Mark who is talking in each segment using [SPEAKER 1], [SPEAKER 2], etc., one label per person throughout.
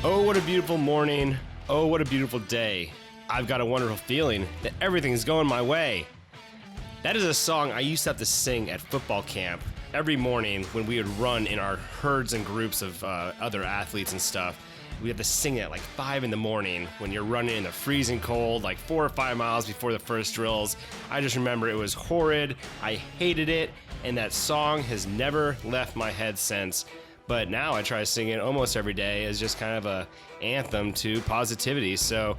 [SPEAKER 1] Oh, what a beautiful morning. Oh, what a beautiful day. I've got a wonderful feeling that everything's going my way. That is a song I used to have to sing at football camp every morning when we would run in our herds and groups of other athletes and stuff. We had to sing it at like 5 in the morning when you're running in the freezing cold, like 4 or 5 miles before the first drills. I just remember it was horrid. I hated it, and that song has never left my head since. But now I try to sing it almost every day as just kind of a anthem to positivity. So,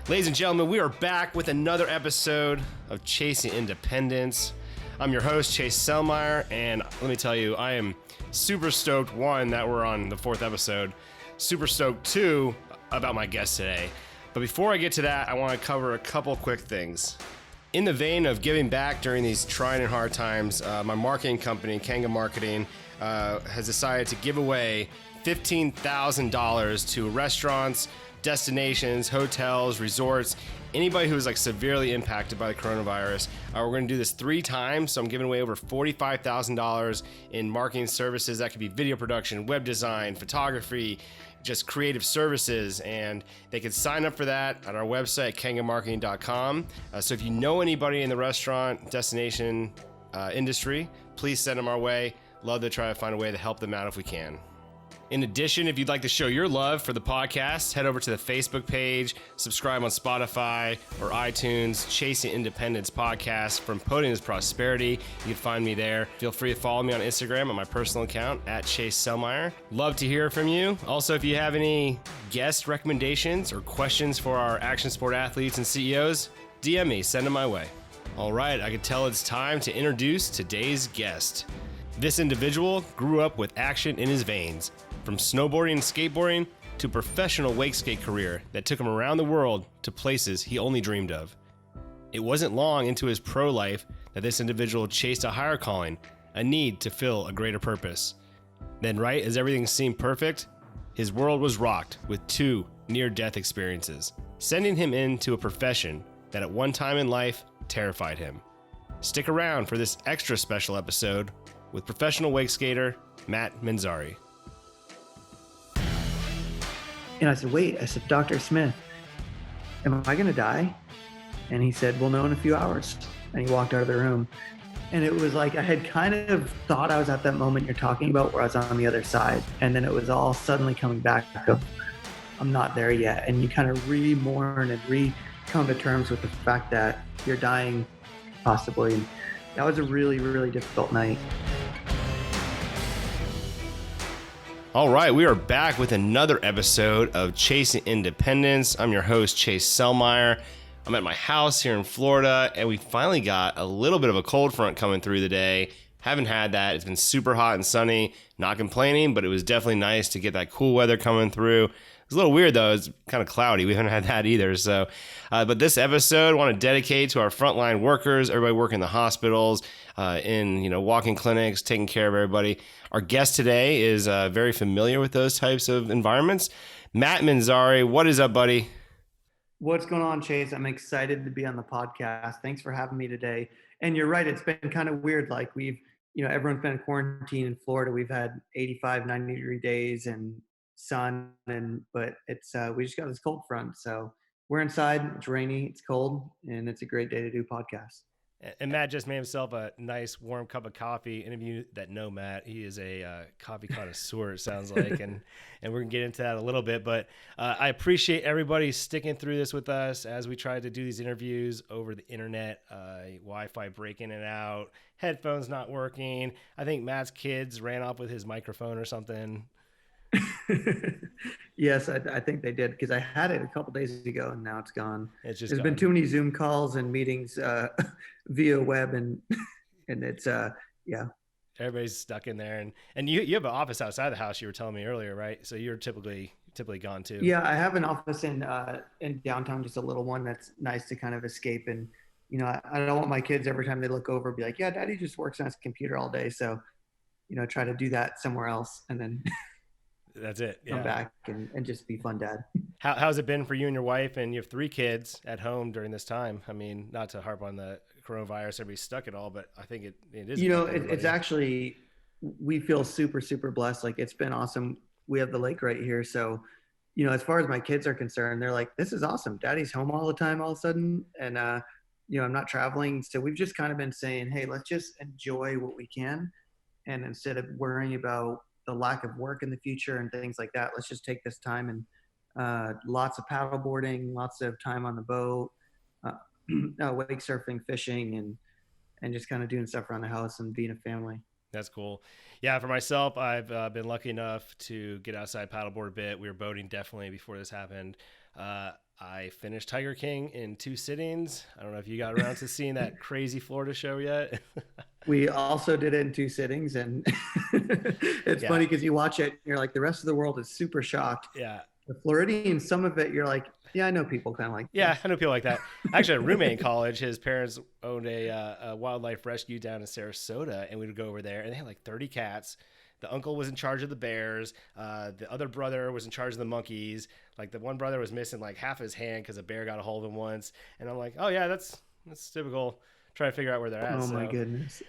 [SPEAKER 1] ladies and gentlemen, we are back with another episode of Chasing Independence. I'm your host, Chase Selmeyer, and let me tell you, I am super stoked, one, that we're on the 4th episode. Super stoked, two, about my guest today. But before I get to that, I want to cover a couple quick things. In the vein of giving back during these trying and hard times, my marketing company, Kanga Marketing, has decided to give away $15,000 to restaurants, destinations, hotels, resorts, anybody who's like severely impacted by the coronavirus. We're going to do this 3 times, so I'm giving away over $45,000 in marketing services. That could be video production, web design, photography, just creative services, and they can sign up for that at our website, kangamarketing.com. So if you know anybody in the restaurant, destination industry, please send them our way. Love to try to find a way to help them out if we can. In addition, if you'd like to show your love for the podcast, head over to the Facebook page, subscribe on Spotify or iTunes, Chasing Independence Podcast from Podium to Prosperity. You can find me there. Feel free to follow me on Instagram on my personal account at Chase Selmeyer. Love to hear from you. Also, if you have any guest recommendations or questions for our action sport athletes and CEOs, DM me, send them my way. All right, I can tell it's time to introduce today's guest. This individual grew up with action in his veins, from snowboarding and skateboarding to a professional wake skate career that took him around the world to places he only dreamed of. It wasn't long into his pro life that this individual chased a higher calling, a need to fill a greater purpose. Then, right as everything seemed perfect, his world was rocked with 2 near-death experiences, sending him into a profession that at one time in life terrified him. Stick around for this extra special episode with professional wake skater Matt Manzari.
[SPEAKER 2] And I said, wait, Dr. Smith, am I going to die? And he said, we'll know in a few hours. And he walked out of the room. And it was like, I had kind of thought I was at that moment you're talking about where I was on the other side. And then it was all suddenly coming back of, I'm not there yet. And you kind of re-mourn and re-come to terms with the fact that you're dying possibly. And that was a really, really difficult night.
[SPEAKER 1] All right, we are back with another episode of Chasing Independence. I'm your host, Chase Selmeyer. I'm at my house here in Florida, and we finally got a little bit of a cold front coming through the day. Haven't had that. It's been super hot and sunny. Not complaining, but it was definitely nice to get that cool weather coming through. It was a little weird, though. It's kind of cloudy. We haven't had that either. So, but this episode, I want to dedicate to our frontline workers, everybody working in the hospitals, in walk-in clinics, taking care of everybody. Our guest today is very familiar with those types of environments. Matt Manzari, what is up, buddy?
[SPEAKER 2] What's going on, Chase? I'm excited to be on the podcast. Thanks for having me today. And you're right, it's been kind of weird. Like everyone's been in quarantine in Florida. We've had 85, 90-degree days and sun, but it's we just got this cold front. So we're inside. It's rainy. It's cold, and it's a great day to do podcasts.
[SPEAKER 1] And Matt just made himself a nice warm cup of coffee. Any of you that know Matt, he is a coffee connoisseur, it sounds like, and we're going to get into that a little bit. But I appreciate everybody sticking through this with us as we try to do these interviews over the internet, Wi-Fi breaking it out, headphones not working. I think Matt's kids ran off with his microphone or something.
[SPEAKER 2] Yes, I think they did, because I had it a couple days ago and now it's gone.
[SPEAKER 1] There's
[SPEAKER 2] been too many Zoom calls and meetings via web and it's yeah.
[SPEAKER 1] Everybody's stuck in there, and you have an office outside the house. You were telling me earlier, right? So you're typically gone too.
[SPEAKER 2] Yeah, I have an office in downtown, just a little one that's nice to kind of escape. And I don't want my kids every time they look over be like, yeah, Daddy just works on his computer all day. So try to do that somewhere else and then.
[SPEAKER 1] That's it.
[SPEAKER 2] Come back and just be fun dad.
[SPEAKER 1] How's it been for you and your wife? And you have 3 kids at home during this time. I mean, not to harp on the coronavirus, everybody's stuck at all, but I think it is.
[SPEAKER 2] It's actually, we feel super, super blessed. Like, it's been awesome. We have the lake right here. So, as far as my kids are concerned, they're like, this is awesome. Daddy's home all the time all of a sudden. And, I'm not traveling. So we've just kind of been saying, hey, let's just enjoy what we can. And instead of worrying about the lack of work in the future and things like that, let's just take this time and lots of paddle boarding, lots of time on the boat, uh, wake surfing, fishing, and just kind of doing stuff around the house and being a family.
[SPEAKER 1] That's cool. Yeah, for myself, I've been lucky enough to get outside paddleboard a bit. We were boating definitely before this happened. I finished Tiger King in 2 sittings. I don't know if you got around to seeing that crazy Florida show yet.
[SPEAKER 2] We also did it in 2 sittings, and it's
[SPEAKER 1] Yeah.
[SPEAKER 2] funny because you watch it and you're like, the rest of the world is super shocked.
[SPEAKER 1] Yeah.
[SPEAKER 2] The Floridian, some of it, you're like, yeah, I know people kind of like
[SPEAKER 1] Yeah,
[SPEAKER 2] this.
[SPEAKER 1] I know people like that. Actually, a roommate in college, his parents owned a wildlife rescue down in Sarasota, and we would go over there, and they had like 30 cats. The uncle was in charge of the bears. The other brother was in charge of the monkeys. Like the one brother was missing like half his hand because a bear got a hold of him once. And I'm like, oh yeah, that's typical. Trying to figure out where they're at.
[SPEAKER 2] Oh my
[SPEAKER 1] So
[SPEAKER 2] goodness.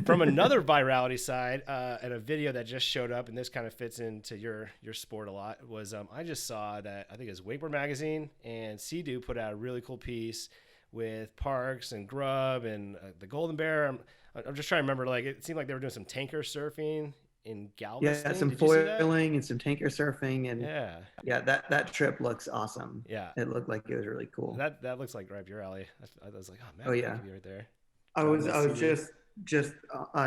[SPEAKER 1] from another virality side, and a video that just showed up, and this kind of fits into your sport a lot, was I just saw that I think it's Wakeboard Magazine and Sea-Doo put out a really cool piece with Parks and Grub and the Golden Bear. I'm just trying to remember, like it seemed like they were doing some tanker surfing in
[SPEAKER 2] Yeah,
[SPEAKER 1] Galveston.
[SPEAKER 2] some
[SPEAKER 1] Did you see that?
[SPEAKER 2] foiling and some tanker surfing, and
[SPEAKER 1] Yeah,
[SPEAKER 2] yeah, that trip looks awesome.
[SPEAKER 1] yeah.
[SPEAKER 2] It looked like it was really cool.
[SPEAKER 1] That looks like right up your alley. I was like, oh
[SPEAKER 2] Oh
[SPEAKER 1] man, that
[SPEAKER 2] yeah,
[SPEAKER 1] could be right there.
[SPEAKER 2] I
[SPEAKER 1] Driving
[SPEAKER 2] was
[SPEAKER 1] that
[SPEAKER 2] I was
[SPEAKER 1] Sea-Doo.
[SPEAKER 2] just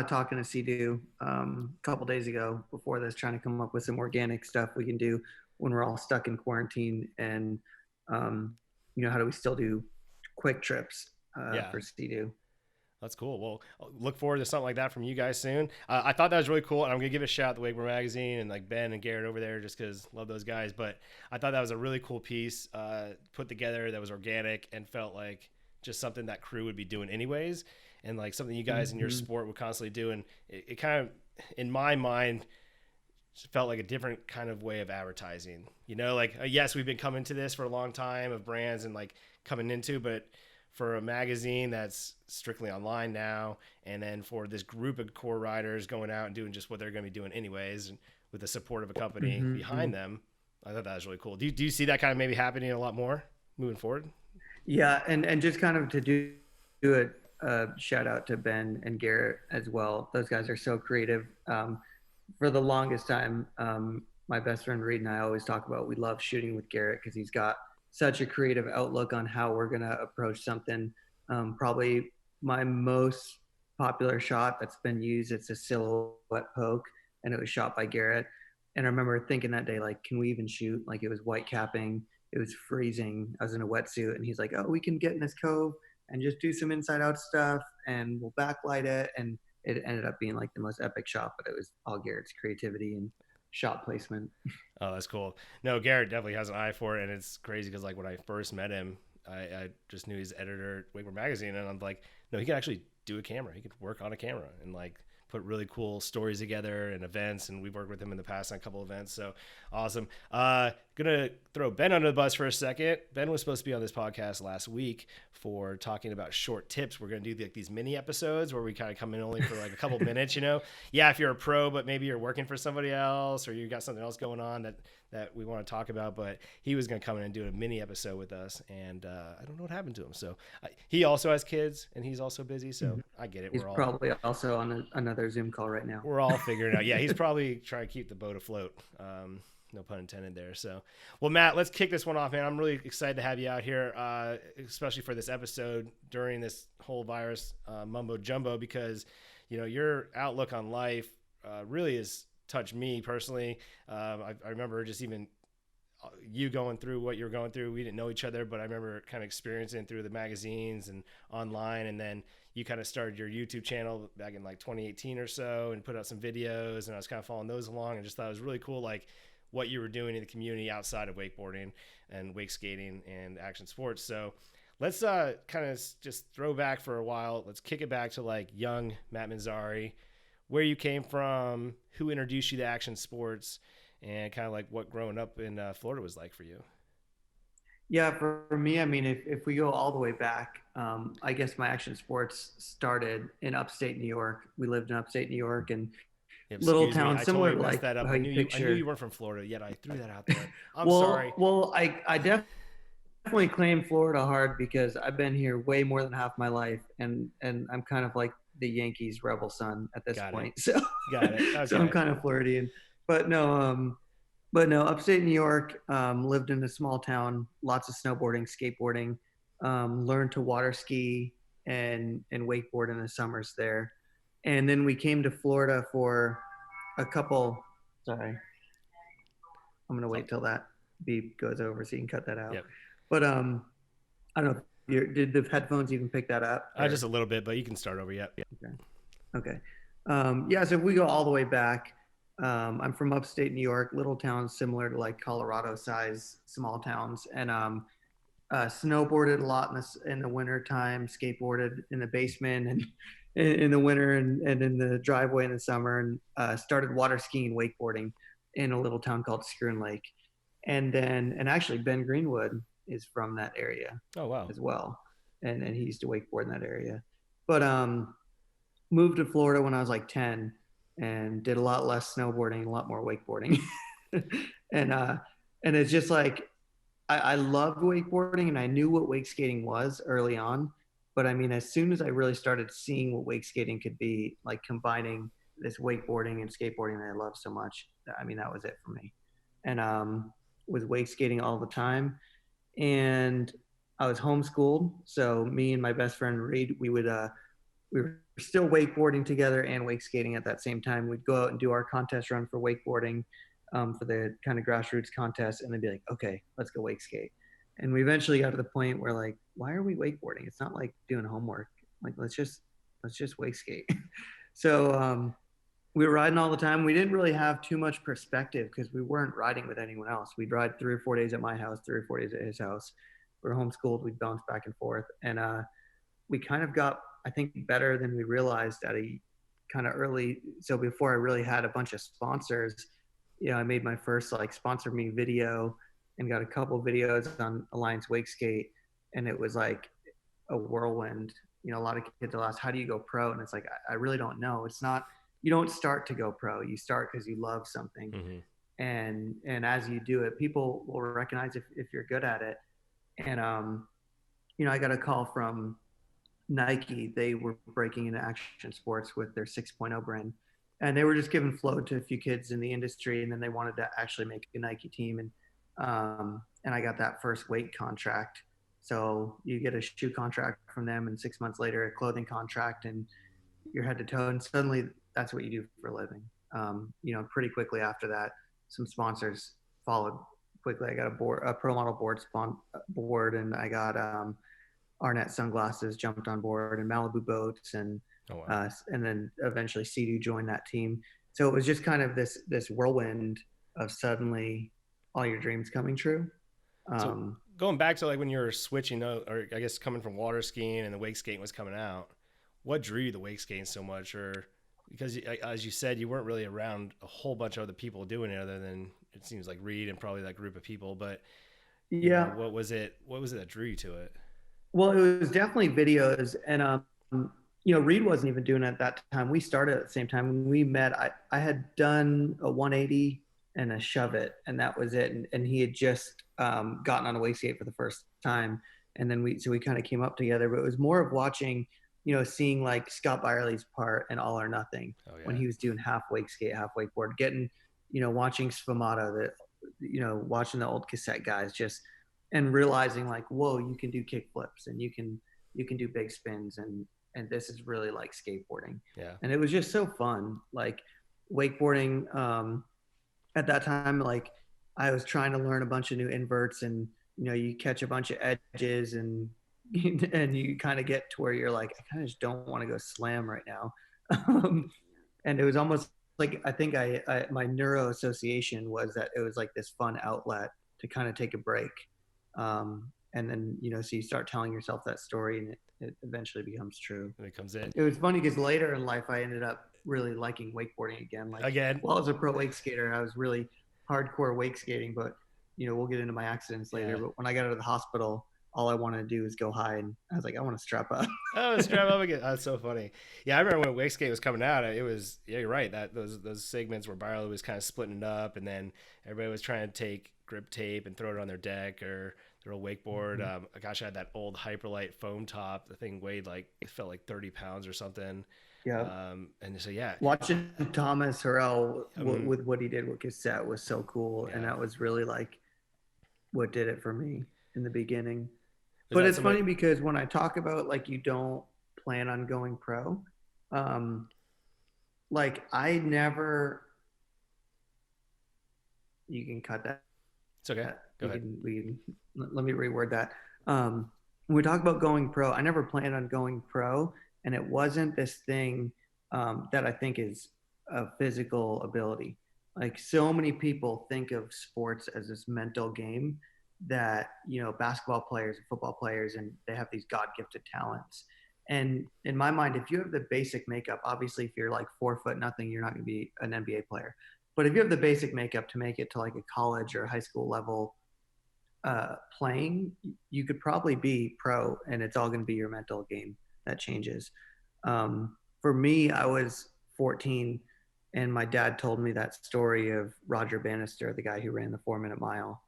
[SPEAKER 2] talking to Sea-Doo a couple days ago before this, trying to come up with some organic stuff we can do when we're all stuck in quarantine, and how do we still do quick trips
[SPEAKER 1] Yeah.
[SPEAKER 2] for Sea-Doo?
[SPEAKER 1] That's cool. Well, I'll look forward to something like that from you guys soon. I thought that was really cool, and I'm gonna give a shout out to Wakeboard Magazine and like Ben and Garrett over there, just because love those guys. But I thought that was a really cool piece put together that was organic and felt like just something that crew would be doing anyways, and like something you guys in your
[SPEAKER 2] Mm-hmm.
[SPEAKER 1] sport would constantly do. And it kind of, in my mind, felt like a different kind of way of advertising. Like yes, we've been coming to this for a long time of brands and like coming into, but for a magazine that's strictly online now, and then for this group of core riders going out and doing just what they're going to be doing anyways, and with the support of a company
[SPEAKER 2] Mm-hmm.
[SPEAKER 1] behind them, I thought that was really cool. Do you see that kind of maybe happening a lot more moving forward?
[SPEAKER 2] Yeah, and just kind of to do it. Shout out to Ben and Garrett as well. Those guys are so creative. For the longest time, my best friend Reed and I always talk about we love shooting with Garrett because he's got such a creative outlook on how we're gonna approach something. Probably my most popular shot that's been used. It's a silhouette poke, and it was shot by Garrett. And I remember thinking that day, like, can we even shoot? Like, it was white capping, it was freezing. I was in a wetsuit, and he's like, "Oh, we can get in this cove and just do some inside out stuff, and we'll backlight it." And it ended up being like the most epic shot, but it was all Garrett's creativity and shot placement.
[SPEAKER 1] Oh, that's cool. No, Garrett definitely has an eye for it, and it's crazy because like when I first met him, I just knew he's editor at Wakeboard Magazine, and I'm like, no, he can actually do a camera. He could work on a camera and like put really cool stories together and events, and we've worked with him in the past on a couple events. So awesome. Gonna throw Ben under the bus for a second. Ben was supposed to be on this podcast last week for talking about short tips. We're gonna do like these mini episodes where we kind of come in only for like a couple minutes. Yeah, if you're a pro, but maybe you're working for somebody else or you got something else going on that we want to talk about. But he was going to come in and do a mini episode with us, and I don't know what happened to him. So he also has kids, and he's also busy. So I get it.
[SPEAKER 2] He's probably also on another Zoom call right now.
[SPEAKER 1] We're all figuring out. Yeah, he's probably trying to keep the boat afloat. No pun intended there. So, well, Matt, let's kick this one off, man. I'm really excited to have you out here, especially for this episode during this whole virus mumbo jumbo, because your outlook on life really has touched me personally. I remember just even you going through what you're going through. We didn't know each other, but I remember kind of experiencing through the magazines and online, and then you kind of started your YouTube channel back in like 2018 or so and put out some videos, and I was kind of following those along and just thought it was really cool, like what you were doing in the community outside of wakeboarding and wake skating and action sports. So let's kind of just throw back for a while. Let's kick it back to like young Matt Manzari, where you came from, who introduced you to action sports, and kind of like what growing up in Florida was like for you.
[SPEAKER 2] Yeah, for me, I mean, if we go all the way back, I guess my action sports started in upstate New York. We lived in upstate New York, and little
[SPEAKER 1] Excuse me.
[SPEAKER 2] town,
[SPEAKER 1] I
[SPEAKER 2] similar
[SPEAKER 1] totally
[SPEAKER 2] to
[SPEAKER 1] messed
[SPEAKER 2] like
[SPEAKER 1] that up.
[SPEAKER 2] how you
[SPEAKER 1] I knew
[SPEAKER 2] picture.
[SPEAKER 1] you weren't from Florida, yet I threw that out there. I'm sorry.
[SPEAKER 2] Well, I definitely claim Florida hard because I've been here way more than half my life, and I'm kind of like the Yankees rebel son at this
[SPEAKER 1] Got it.
[SPEAKER 2] point. So
[SPEAKER 1] Got it.
[SPEAKER 2] so I'm
[SPEAKER 1] Okay.
[SPEAKER 2] kind of Floridian. But no, upstate New York, lived in a small town, lots of snowboarding, skateboarding, learned to water ski and wakeboard in the summers there. And then we came to Florida for a couple, sorry, I'm gonna
[SPEAKER 1] So,
[SPEAKER 2] wait till that beep goes over so you can cut that out.
[SPEAKER 1] yep.
[SPEAKER 2] But I don't know. Did the headphones even pick that up?
[SPEAKER 1] Just
[SPEAKER 2] Or
[SPEAKER 1] a little bit, but you can start over. Yep.
[SPEAKER 2] okay, okay. Yeah. So if we go all the way back, I'm from upstate New York, little towns similar to like Colorado size small towns, and snowboarded a lot in the winter time, skateboarded in the basement and in the winter and in the driveway in the summer, and started water skiing and wakeboarding in a little town called Screwn Lake. And actually Ben Greenwood is from that area
[SPEAKER 1] Oh, wow.
[SPEAKER 2] as well. And he used to wakeboard in that area. But moved to Florida when I was like 10 and did a lot less snowboarding, a lot more wakeboarding. and and it's just like I loved wakeboarding and I knew what wake skating was early on. But I mean, as soon as I really started seeing what wake skating could be, like combining this wakeboarding and skateboarding that I love so much, I mean, that was it for me. And was wake skating all the time. And I was homeschooled. So me and my best friend Reed, we were still wakeboarding together and wake skating at that same time. We'd go out and do our contest run for wakeboarding, for the kind of grassroots contest, and then be like, okay, let's go wake skate. And we eventually got to the point where like, why are we wakeboarding? It's not like doing homework. Like let's just wake skate. So we were riding all the time. We didn't really have too much perspective because we weren't riding with anyone else. We'd ride 3 or 4 days at my house, 3 or 4 days at his house. We were homeschooled. We'd bounce back and forth, and we kind of got, I think, better than we realized at a kind of early. So before I really had a bunch of sponsors, I made my first like sponsor me video and got a couple videos on Alliance Wake Skate, and it was like a whirlwind. A lot of kids will ask, "How do you go pro?" And it's like, I really don't know. It's not. You don't start to go pro. You start because you love something,
[SPEAKER 1] Mm-hmm.
[SPEAKER 2] and as you do it, people will recognize if you're good at it. And I got a call from Nike. They were breaking into action sports with their 6.0 brand, and they were just giving flow to a few kids in the industry, and then they wanted to actually make a Nike team, and I got that first weight contract. So you get a shoe contract from them, and 6 months later a clothing contract, and you're head to toe, and suddenly that's what you do for a living. Pretty quickly after that, some sponsors followed quickly. I got a pro model board, and I got Arnett sunglasses jumped on board, and Malibu boats, and
[SPEAKER 1] Oh, wow.
[SPEAKER 2] and then eventually Sea-Doo joined that team. So it was just kind of this whirlwind of suddenly all your dreams coming true.
[SPEAKER 1] So going back to like when you were switching out, or I guess coming from water skiing and the wake skating was coming out, what drew you to wake skating so much? Or because as you said, you weren't really around a whole bunch of other people doing it other than it seems like Reed and probably that group of people. But
[SPEAKER 2] Yeah,
[SPEAKER 1] what was it? What was it that drew you to it?
[SPEAKER 2] well, it was definitely videos, and Reed wasn't even doing it at that time. We started at the same time. When we met, I had done a 180 and a shove it, and that was it. And he had just gotten on a wake skate for the first time, and then we kind of came up together. But it was more of watching, seeing like Scott Byerly's part in All or Nothing,
[SPEAKER 1] Oh,
[SPEAKER 2] when
[SPEAKER 1] yeah.
[SPEAKER 2] he was doing half wake skate, half wakeboard, getting, watching Sfumato, watching the old cassette guys just, and realizing like, whoa, you can do kick flips, and you can do big spins, and this is really like skateboarding.
[SPEAKER 1] Yeah.
[SPEAKER 2] And it was just so fun. Like wakeboarding, at that time, like I was trying to learn a bunch of new inverts, and you catch a bunch of edges, and and you kind of get to where you're like, I kind of just don't want to go slam right now. And it was almost like, I think my neuro association was that it was like this fun outlet to kind of take a break. And then so you start telling yourself that story, and it eventually becomes true.
[SPEAKER 1] When it comes in
[SPEAKER 2] It was funny because later in life I ended up really liking wakeboarding again. Like,
[SPEAKER 1] again.
[SPEAKER 2] while I was a pro wake skater, I was really hardcore wake skating, but we'll get into my accidents later.
[SPEAKER 1] Yeah.
[SPEAKER 2] But when I got out of the hospital, all I wanted to do was go high. And I was like, I want to strap up.
[SPEAKER 1] Oh, strap up again. Oh, that's so funny. Yeah, I remember when wakeskate was coming out. It was, yeah, you're right. That those segments where Barlow was kind of splitting it up, and then everybody was trying to take grip tape and throw it on their deck or their old wakeboard. Gosh, I had that old Hyperlight foam top. The thing weighed like, it felt like 30 pounds or something.
[SPEAKER 2] Yeah.
[SPEAKER 1] And so yeah,
[SPEAKER 2] Watching Thomas Harrell
[SPEAKER 1] um,
[SPEAKER 2] with what he did with cassette was so cool. And
[SPEAKER 1] yeah.
[SPEAKER 2] that was really like what did it for me in the beginning.
[SPEAKER 1] Was
[SPEAKER 2] But
[SPEAKER 1] that
[SPEAKER 2] it's
[SPEAKER 1] somebody?
[SPEAKER 2] funny because when I talk about like you don't plan on going pro, um, like I never, you can cut that.
[SPEAKER 1] It's okay. Go ahead.
[SPEAKER 2] We can let me reword that. When we talk about going pro, I never planned on going pro, and it wasn't this thing that I think is a physical ability. Like so many people think of sports as this mental game that basketball players and football players, and they have these God gifted talents. And in my mind, if you have the basic makeup, obviously, if you're like 4 foot nothing, you're not going to be an NBA player. But if you have the basic makeup to make it to like a college or high school level playing, you could probably be pro, and it's all going to be your mental game that changes. For me, I was 14, and my dad told me that story of Roger Bannister, the guy who ran the 4 minute mile,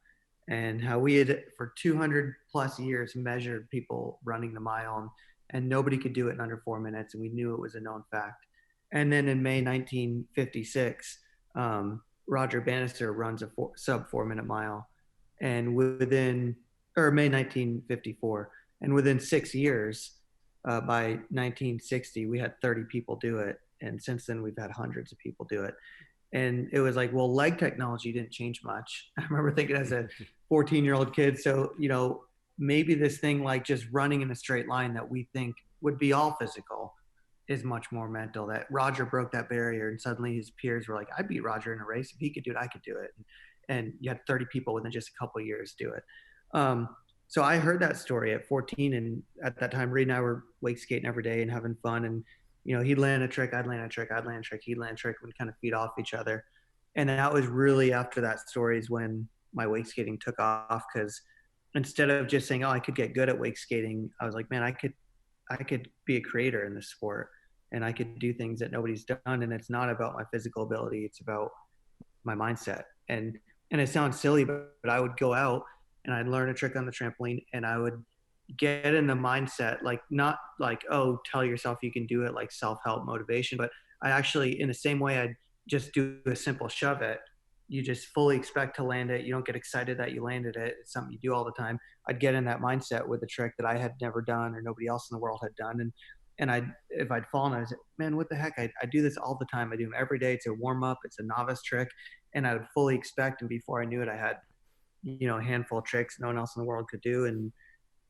[SPEAKER 2] and how we had for 200 plus years measured people running the mile, and nobody could do it in under 4 minutes, and we knew it was a known fact. And then in May 1956, Roger Bannister runs a sub 4 minute mile, and within or May 1954, and within 6 years, by 1960, we had 30 people do it, and since then we've had hundreds of people do it. And it was like, well, leg technology didn't change much. I remember thinking as a 14-year-old kid, so maybe this thing like just running in a straight line that we think would be all physical is much more mental. That Roger broke that barrier, and suddenly his peers were like, I beat Roger in a race. If he could do it, I could do it. And you had 30 people within just a couple of years do it. So I heard that story at 14, and at that time, Reed and I were wake skating every day and having fun. And he'd land a trick, I'd land a trick, I'd land a trick, he'd land a trick. We'd kind of feed off each other. And that was really after that story is when my wake skating took off, because instead of just saying, oh, I could get good at wake skating, I was like, man, I could be a creator in this sport, and I could do things that nobody's done. And it's not about my physical ability, it's about my mindset. And it sounds silly, but I would go out and I'd learn a trick on the trampoline, and I would get in the mindset, like not like, oh, tell yourself you can do it, like self-help motivation, but I actually, in the same way I'd just do a simple shove it, you just fully expect to land it. You don't get excited that you landed it. It's something you do all the time. I'd get in that mindset with a trick that I had never done or nobody else in the world had done. And if I'd fallen, I'd say, man, what the heck? I do this all the time. I do them every day. It's a warm up. It's a novice trick. And I would fully expect. And before I knew it, I had, a handful of tricks no one else in the world could do. And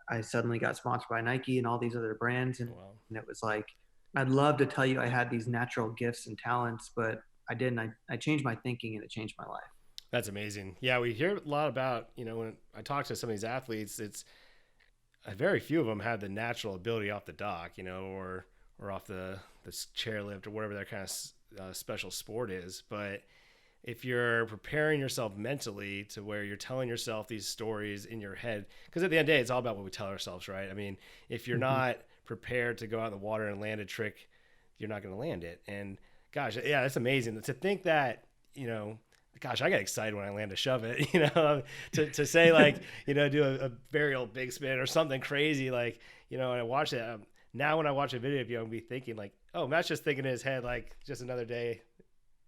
[SPEAKER 2] I suddenly got sponsored by Nike and all these other brands.
[SPEAKER 1] Wow.
[SPEAKER 2] And it was like, I'd love to tell you I had these natural gifts and talents, but I didn't. I changed my thinking, and it changed my life.
[SPEAKER 1] That's amazing. Yeah, we hear a lot about, when I talk to some of these athletes, it's very few of them have the natural ability off the dock, or off the chairlift or whatever their kind of special sport is. But if you're preparing yourself mentally to where you're telling yourself these stories in your head, because at the end of the day, it's all about what we tell ourselves, right? I mean, if you're not prepared to go out in the water and land a trick, you're not going to land it. And gosh, yeah, that's amazing to think that, gosh, I get excited when I land a shove it, to say like, do a very old big spin or something crazy. Like, and I watch it. Now when I watch a video of you, I'm be thinking like, oh, Matt's just thinking in his head, like just another day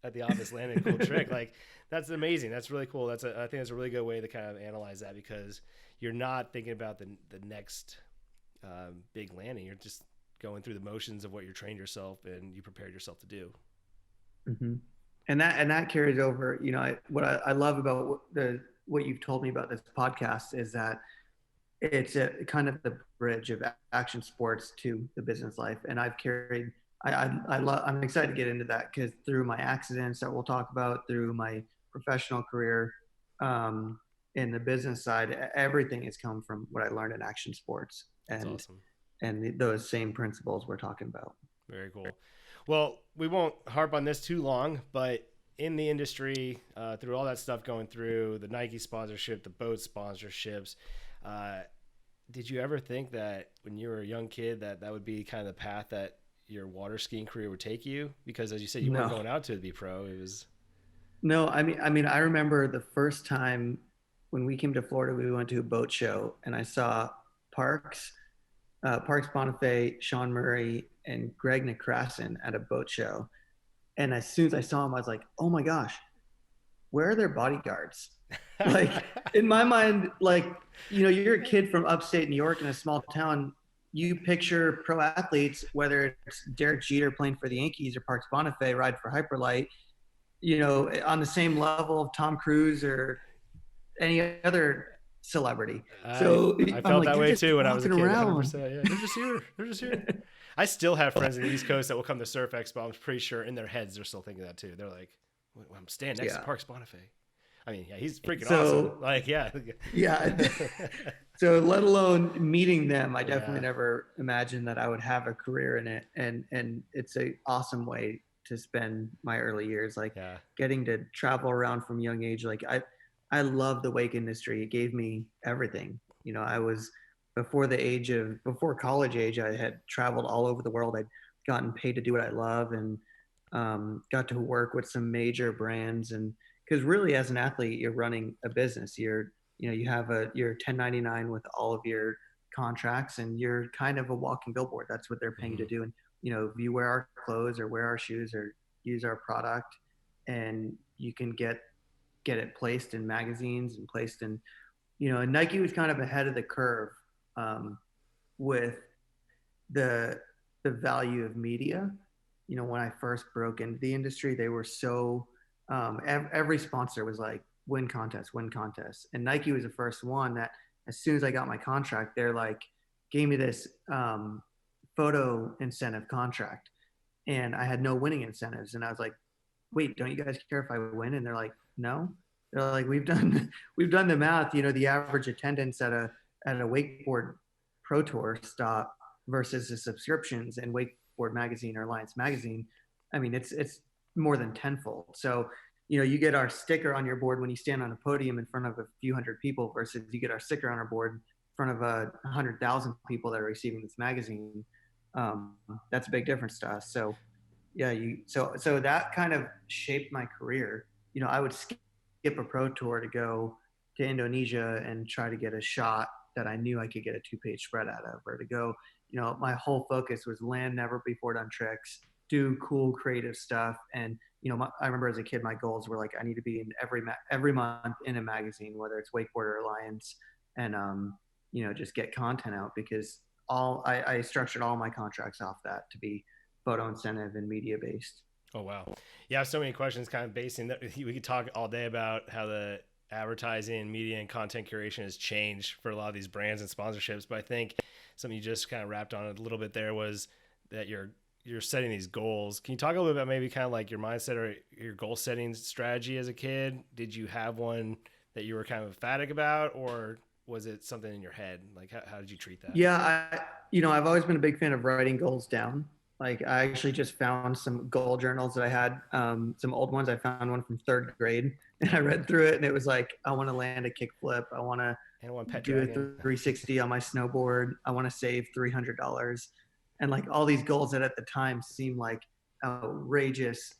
[SPEAKER 1] at the office landing a cool trick. Like that's amazing. That's really cool. I think that's a really good way to kind of analyze that, because you're not thinking about the next big landing. You're just going through the motions of what you trained yourself and you prepared yourself to do.
[SPEAKER 2] Mm-hmm. And that carries over. What I love about what you've told me about this podcast is that it's a kind of the bridge of action sports to the business life. And I've carried. I'm excited to get into that, because through my accidents that we'll talk about, through my professional career, in the business side, everything has come from what I learned in action sports.
[SPEAKER 1] That's
[SPEAKER 2] and
[SPEAKER 1] awesome.
[SPEAKER 2] And those same principles we're talking about.
[SPEAKER 1] Very cool. Well, we won't harp on this too long, but in the industry, through all that stuff going through, the Nike sponsorship, the boat sponsorships, Did you ever think that when you were a young kid that that would be kind of the path that your water skiing career would take you? Because as you said, you weren't
[SPEAKER 2] No,
[SPEAKER 1] going out to be pro. It was,
[SPEAKER 2] no. I remember the first time when we came to Florida, we went to a boat show, and I saw Parks, Parks Bonifay, Sean Murray, and Greg Nekrasin at a boat show. And as soon as I saw him, I was like, "Oh my gosh, where are their bodyguards?" Like in my mind, like you're a kid from upstate New York in a small town. You picture pro athletes, whether it's Derek Jeter playing for the Yankees or Parks Bonifay ride for Hyperlight, on the same level of Tom Cruise or any other celebrity.
[SPEAKER 1] I
[SPEAKER 2] So
[SPEAKER 1] I
[SPEAKER 2] I'm
[SPEAKER 1] felt
[SPEAKER 2] like,
[SPEAKER 1] that
[SPEAKER 2] they're
[SPEAKER 1] way
[SPEAKER 2] just
[SPEAKER 1] too when I was a
[SPEAKER 2] walking
[SPEAKER 1] kid,
[SPEAKER 2] around.
[SPEAKER 1] 100%. Yeah, they're just here. They're just here. I still have friends in the East Coast that will come to Surf Expo. I'm pretty sure in their heads they're still thinking that too. They're like, well, I'm staying next to
[SPEAKER 2] Yeah.
[SPEAKER 1] Parks Bonifay. I mean, yeah, he's freaking awesome.
[SPEAKER 2] So
[SPEAKER 1] Like, yeah.
[SPEAKER 2] yeah. So let alone meeting them, I definitely
[SPEAKER 1] Yeah.
[SPEAKER 2] never imagined that I would have a career in it. And it's a awesome way to spend my early years, like
[SPEAKER 1] Yeah.
[SPEAKER 2] getting to travel around from a young age. Like I love the wake industry. It gave me everything. I was before college age, I had traveled all over the world. I'd gotten paid to do what I love, and got to work with some major brands. And because really, as an athlete, you're running a business. You have you're 1099 with all of your contracts, and you're kind of a walking billboard. That's what they're paying you
[SPEAKER 1] Hmm.
[SPEAKER 2] to do. And if you wear our clothes or wear our shoes or use our product, and you can get it placed in magazines and placed in, and Nike was kind of ahead of the curve, with the the value of media. When I first broke into the industry, they were so every sponsor was like win contest, and Nike was the first one that as soon as I got my contract, they're like gave me this photo incentive contract, and I had no winning incentives, and I was like, wait, don't you guys care if I win? And they're like, no. They're like, we've done we've done the math. The average attendance at a wakeboard pro tour stop versus the subscriptions in Wakeboard Magazine or Alliance Magazine. I mean, it's more than tenfold. So you get our sticker on your board when you stand on a podium in front of a few hundred people versus you get our sticker on our board in front of 100,000 people that are receiving this magazine. That's a big difference to us. So yeah, so that kind of shaped my career. I would skip a pro tour to go to Indonesia and try to get a shot that I knew I could get a 2-page spread out of, or to go, my whole focus was land never before done tricks, do cool creative stuff. And I remember as a kid, my goals were like, I need to be in every month in a magazine, whether it's Wakeboarder Alliance, and just get content out, because I structured all my contracts off that to be photo incentive and media based.
[SPEAKER 1] Oh, wow. Yeah, I have so many questions kind of basing that we could talk all day about how the advertising, media, and content curation has changed for a lot of these brands and sponsorships. But I think something you just kind of wrapped on a little bit there was that you're setting these goals. Can you talk a little bit about maybe kind of like your mindset or your goal setting strategy as a kid? Did you have one that you were kind of emphatic about, or was it something in your head? Like how did you treat that?
[SPEAKER 2] Yeah, I've always been a big fan of writing goals down. Like I actually just found some goal journals that I had, some old ones. I found one from third grade, and I read through it, and it was like, I want to land a kickflip. I want to
[SPEAKER 1] And one pet
[SPEAKER 2] do a
[SPEAKER 1] dragon.
[SPEAKER 2] 360 on my snowboard. I want to save $300, and like all these goals that at the time seemed like outrageous,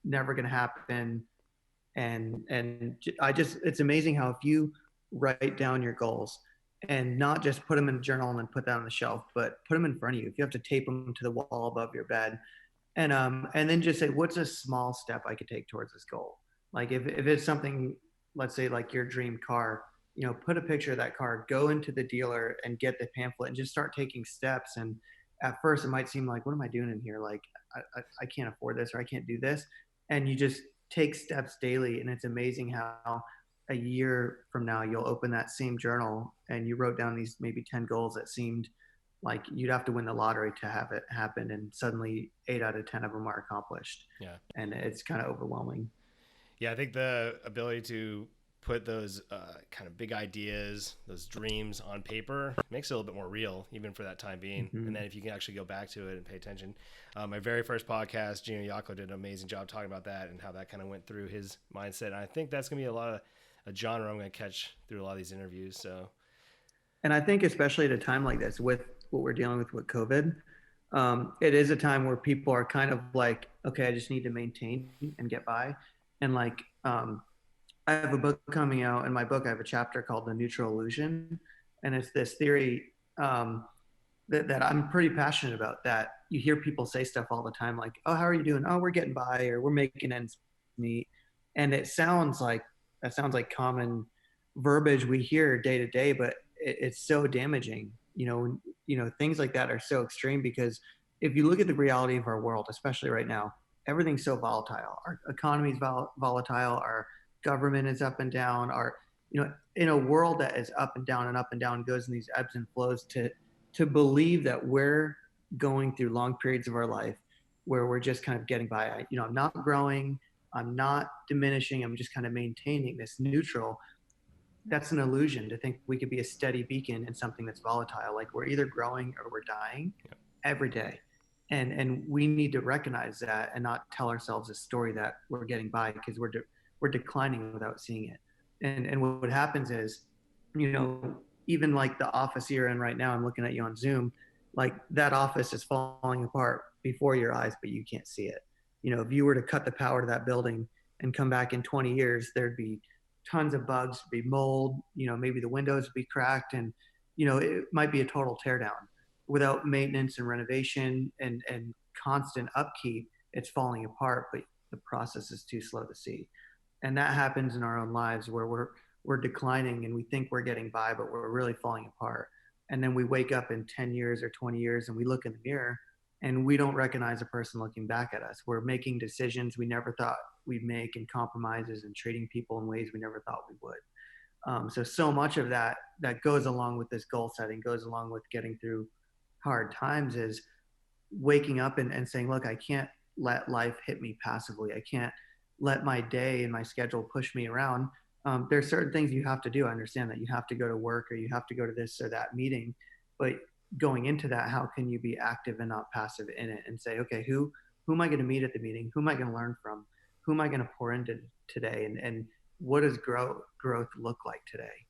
[SPEAKER 2] never going to happen. And it's amazing how if you write down your goals and not just put them in a journal and then put that on the shelf, but put them in front of you. If you have to tape them to the wall above your bed, and then just say, what's a small step I could take towards this goal? Like if it's something, let's say like your dream car, put a picture of that car, go into the dealer and get the pamphlet and just start taking steps. And at first it might seem like, what am I doing in here? Like I can't afford this, or I can't do this. And you just take steps daily. And it's amazing how a year from now you'll open that same journal and you wrote down these maybe 10 goals that seemed like you'd have to win the lottery to have it happen, and suddenly 8 out of 10 of them are accomplished.
[SPEAKER 1] Yeah.
[SPEAKER 2] And it's kind of overwhelming.
[SPEAKER 1] Yeah, I think the ability to put those kind of big ideas, those dreams on paper makes it a little bit more real, even for that time being.
[SPEAKER 2] Mm-hmm.
[SPEAKER 1] And then if you can actually go back to it and pay attention. My very first podcast, Gino Yako did an amazing job talking about that and how that kind of went through his mindset. And I think that's going to be a genre I'm going to catch through a lot of these interviews. So
[SPEAKER 2] And I think especially at a time like this with what we're dealing with COVID, it is a time where people are kind of like, okay, I just need to maintain and get by. And like, I have a book coming out. In my book, I have a chapter called The Neutral Illusion. And it's this theory that I'm pretty passionate about, that you hear people say stuff all the time like, oh, how are you doing? Oh, we're getting by, or we're making ends meet. And that sounds like common verbiage we hear day to day, but it's so damaging. Things like that are so extreme because if you look at the reality of our world, especially right now, everything's so volatile. Our economy is volatile. Our government is up and down. In a world that is up and down, goes in these ebbs and flows, to believe that we're going through long periods of our life where we're just kind of getting by. I'm not growing, I'm not diminishing, I'm just kind of maintaining this neutral. That's an illusion to think we could be a steady beacon in something that's volatile. Like we're either growing or we're dying every day. And we need to recognize that and not tell ourselves a story that we're getting by, because we're declining without seeing it. And what happens is, even like the office you're in right now, I'm looking at you on Zoom, like that office is falling apart before your eyes, but you can't see it. If you were to cut the power to that building and come back in 20 years, there'd be tons of bugs, be mold, maybe the windows would be cracked, and it might be a total teardown. Without maintenance and renovation and constant upkeep, it's falling apart, but the process is too slow to see. And that happens in our own lives, where we're declining and we think we're getting by, but we're really falling apart. And then we wake up in 10 years or 20 years and we look in the mirror and we don't recognize a person looking back at us. We're making decisions we never thought we'd make, and compromises, and treating people in ways we never thought we would. So much of that goes along with this goal setting, goes along with getting through hard times, is waking up and saying, look, I can't let life hit me passively. I can't let my day and my schedule push me around. There's certain things you have to do. I understand that you have to go to work, or you have to go to this or that meeting, but going into that, how can you be active and not passive in it, and say, okay, who am I going to meet at the meeting? Who am I going to learn from? Who am I going to pour into today? And what does growth look like today,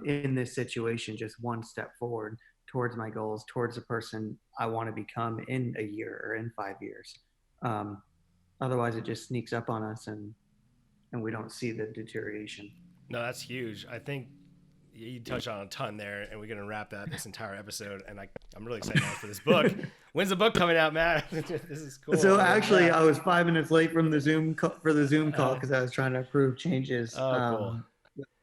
[SPEAKER 2] in this situation? Just one step forward towards my goals, towards the person I want to become in a year or in 5 years. Otherwise, it just sneaks up on us, and we don't see the deterioration.
[SPEAKER 1] No, that's huge. I think you touched on a ton there, and we're going to wrap that this entire episode. And I'm really excited for this book. When's the book coming out, Matt? This is cool.
[SPEAKER 2] So actually, I was 5 minutes late from the Zoom call because I was trying to approve changes
[SPEAKER 1] cool.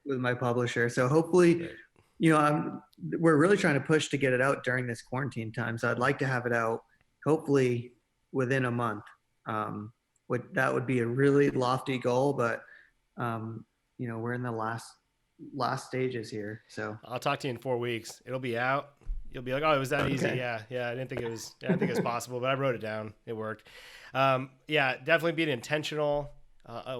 [SPEAKER 2] with my publisher. So hopefully, we're really trying to push to get it out during this quarantine time. So I'd like to have it out hopefully within a month. That would be a really lofty goal, but we're in the last stages here. So
[SPEAKER 1] I'll talk to you in 4 weeks. It'll be out. You'll be like, oh, it was that easy. Yeah. I didn't think it was possible, but I wrote it down. It worked. Definitely being intentional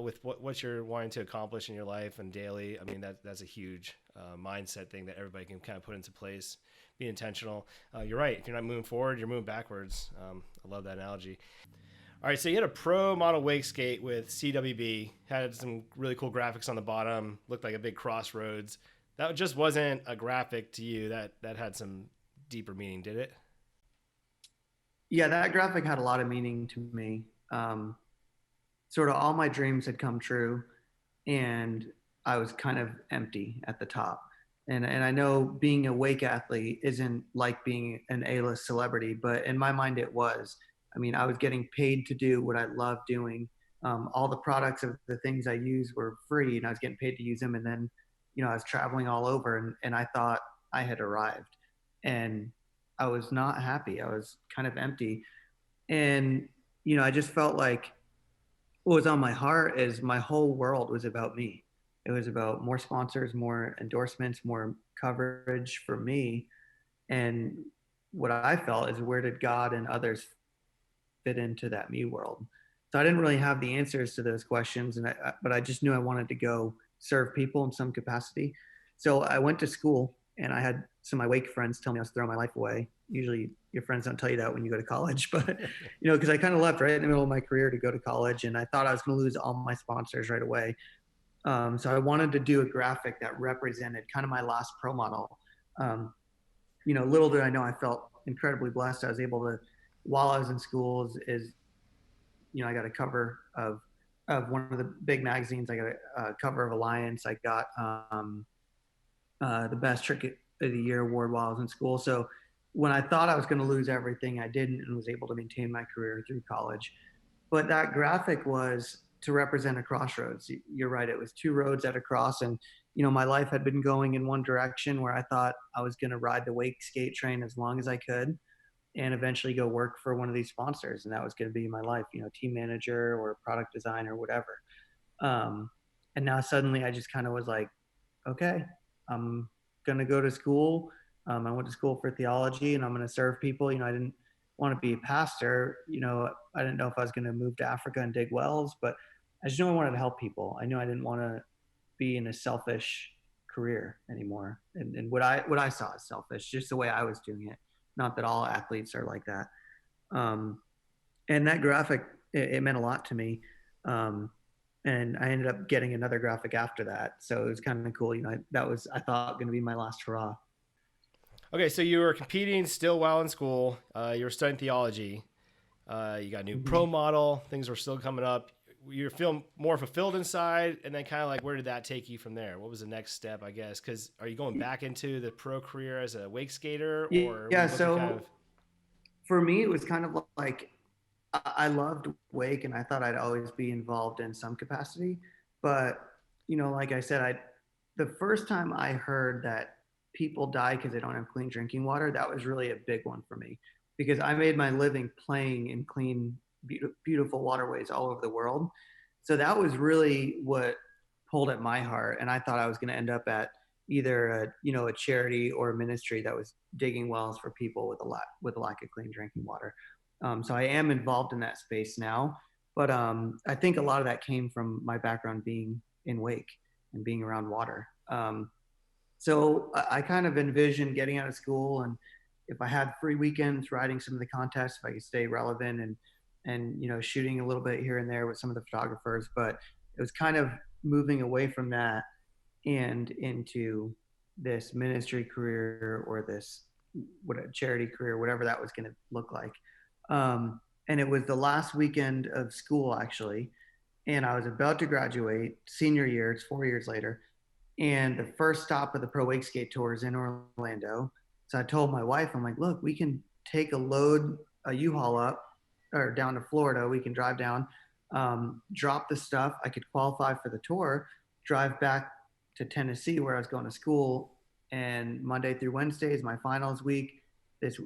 [SPEAKER 1] with what you're wanting to accomplish in your life and daily. I mean, that's a huge mindset thing that everybody can kind of put into place. Be intentional. You're right. If you're not moving forward, you're moving backwards. I love that analogy. All right, so you had a pro model wake skate with CWB, had some really cool graphics on the bottom, looked like a big crossroads. That just wasn't a graphic to you. That had some deeper meaning, did it?
[SPEAKER 2] Yeah, that graphic had a lot of meaning to me. Sort of all my dreams had come true, and I was kind of empty at the top. And I know being a wake athlete isn't like being an A-list celebrity, but in my mind it was. I mean, I was getting paid to do what I love doing. All the products of the things I use were free, and I was getting paid to use them. And then, I was traveling all over, and I thought I had arrived, and I was not happy. I was kind of empty. And, I just felt like what was on my heart is my whole world was about me. It was about more sponsors, more endorsements, more coverage for me. And what I felt is, where did God and others fit into that me world? So I didn't really have the answers to those questions, but I just knew I wanted to go serve people in some capacity. So I went to school, and I had some of my wake friends tell me I was throwing my life away. Usually your friends don't tell you that when you go to college, but because I kind of left right in the middle of my career to go to college, and I thought I was going to lose all my sponsors right away. So I wanted to do a graphic that represented kind of my last pro model. Um, little did I know, I felt incredibly blessed. I was able to, while I was in school, I got a cover of one of the big magazines. I got a cover of Alliance. I got the best trick of the year award while I was in school. So when I thought I was going to lose everything, I didn't, and was able to maintain my career through college. But that graphic was to represent a crossroads. You're right; it was two roads at a cross, and my life had been going in one direction where I thought I was going to ride the wake skate train as long as I could, and eventually go work for one of these sponsors, and that was going to be my life. Team manager or product designer, whatever. Um, and now suddenly, I just kind of was like, okay, I'm gonna go to school. I went to school for theology, and I'm gonna serve people. I didn't want to be a pastor. I didn't know if I was gonna move to Africa and dig wells, but I just knew I wanted to help people. I knew I didn't want to be in a selfish career anymore, and what I saw as selfish, just the way I was doing it. Not that all athletes are like that. Um, and that graphic, it meant a lot to me. Um, and I ended up getting another graphic after that, so it was kind of cool. That was, I thought, going to be my last hurrah.
[SPEAKER 1] Okay, so you were competing still while in school. You were studying theology. You got a new pro
[SPEAKER 2] Mm-hmm.
[SPEAKER 1] model. Things were still coming up. You're feeling more fulfilled inside, and then kind of like, where did that take you from there? What was the next step, I guess? Because are you going back into the pro career as a wake skater, or were
[SPEAKER 2] Yeah,
[SPEAKER 1] you looking kind of?
[SPEAKER 2] so for me, it was kind of like I loved wake, and I thought I'd always be involved in some capacity. But like I said, I the first time I heard that people die because they don't have clean drinking water, that was really a big one for me, because I made my living playing in clean, beautiful waterways all over the world. So that was really what pulled at my heart, and I thought I was going to end up at either a charity or a ministry that was digging wells for people with a lack of clean drinking water. So I am involved in that space now, but I think a lot of that came from my background being in wake and being around water. So I kind of envisioned getting out of school, and if I had free weekends, riding some of the contests, if I could stay relevant, and shooting a little bit here and there with some of the photographers. But it was kind of moving away from that and into this ministry career, or this what a charity career, whatever that was going to look like. And it was the last weekend of school, actually, and I was about to graduate senior year. It's 4 years later, and the first stop of the Pro Wake Skate Tour is in Orlando. So I told my wife, I'm like, look, we can take a U-Haul up or down to Florida. We can drive down, drop the stuff. I could qualify for the tour, drive back to Tennessee where I was going to school. And Monday through Wednesday is my finals week.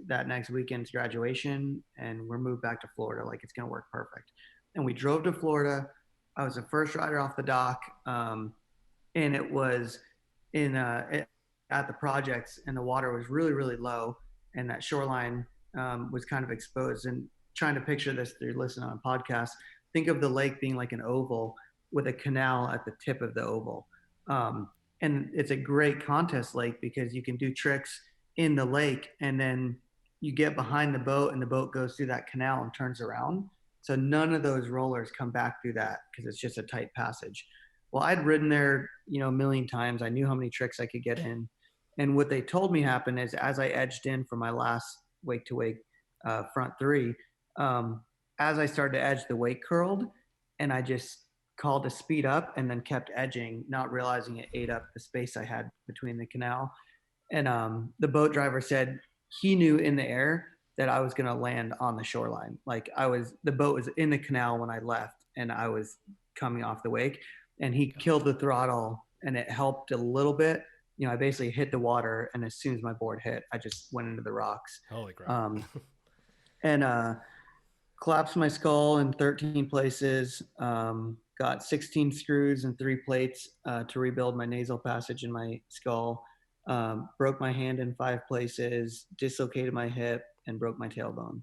[SPEAKER 2] That next weekend's graduation, and we're moved back to Florida. Like, it's going to work perfect. And we drove to Florida. I was the first rider off the dock. And it was at the projects, and the water was really, really low, and that shoreline was kind of exposed. And trying to picture this through listening on a podcast, think of the lake being like an oval with a canal at the tip of the oval. And it's a great contest lake because you can do tricks in the lake, and then you get behind the boat, and the boat goes through that canal and turns around. So none of those rollers come back through that because it's just a tight passage. Well, I'd ridden there, a million times. I knew how many tricks I could get in. And what they told me happened is, as I edged in for my last wake to wake front three, um, as I started to edge, the wake curled, and I just called to speed up and then kept edging, not realizing it ate up the space I had between the canal. And the boat driver said he knew in the air that I was going to land on the shoreline. Like, the boat was in the canal when I left, and I was coming off the wake, and he killed the throttle, and it helped a little bit. I basically hit the water, and as soon as my board hit, I just went into the rocks.
[SPEAKER 1] Holy crap!
[SPEAKER 2] Um, and collapsed my skull in 13 places. Got 16 screws and 3 plates to rebuild my nasal passage in my skull. Broke my hand in 5 places, dislocated my hip, and broke my tailbone.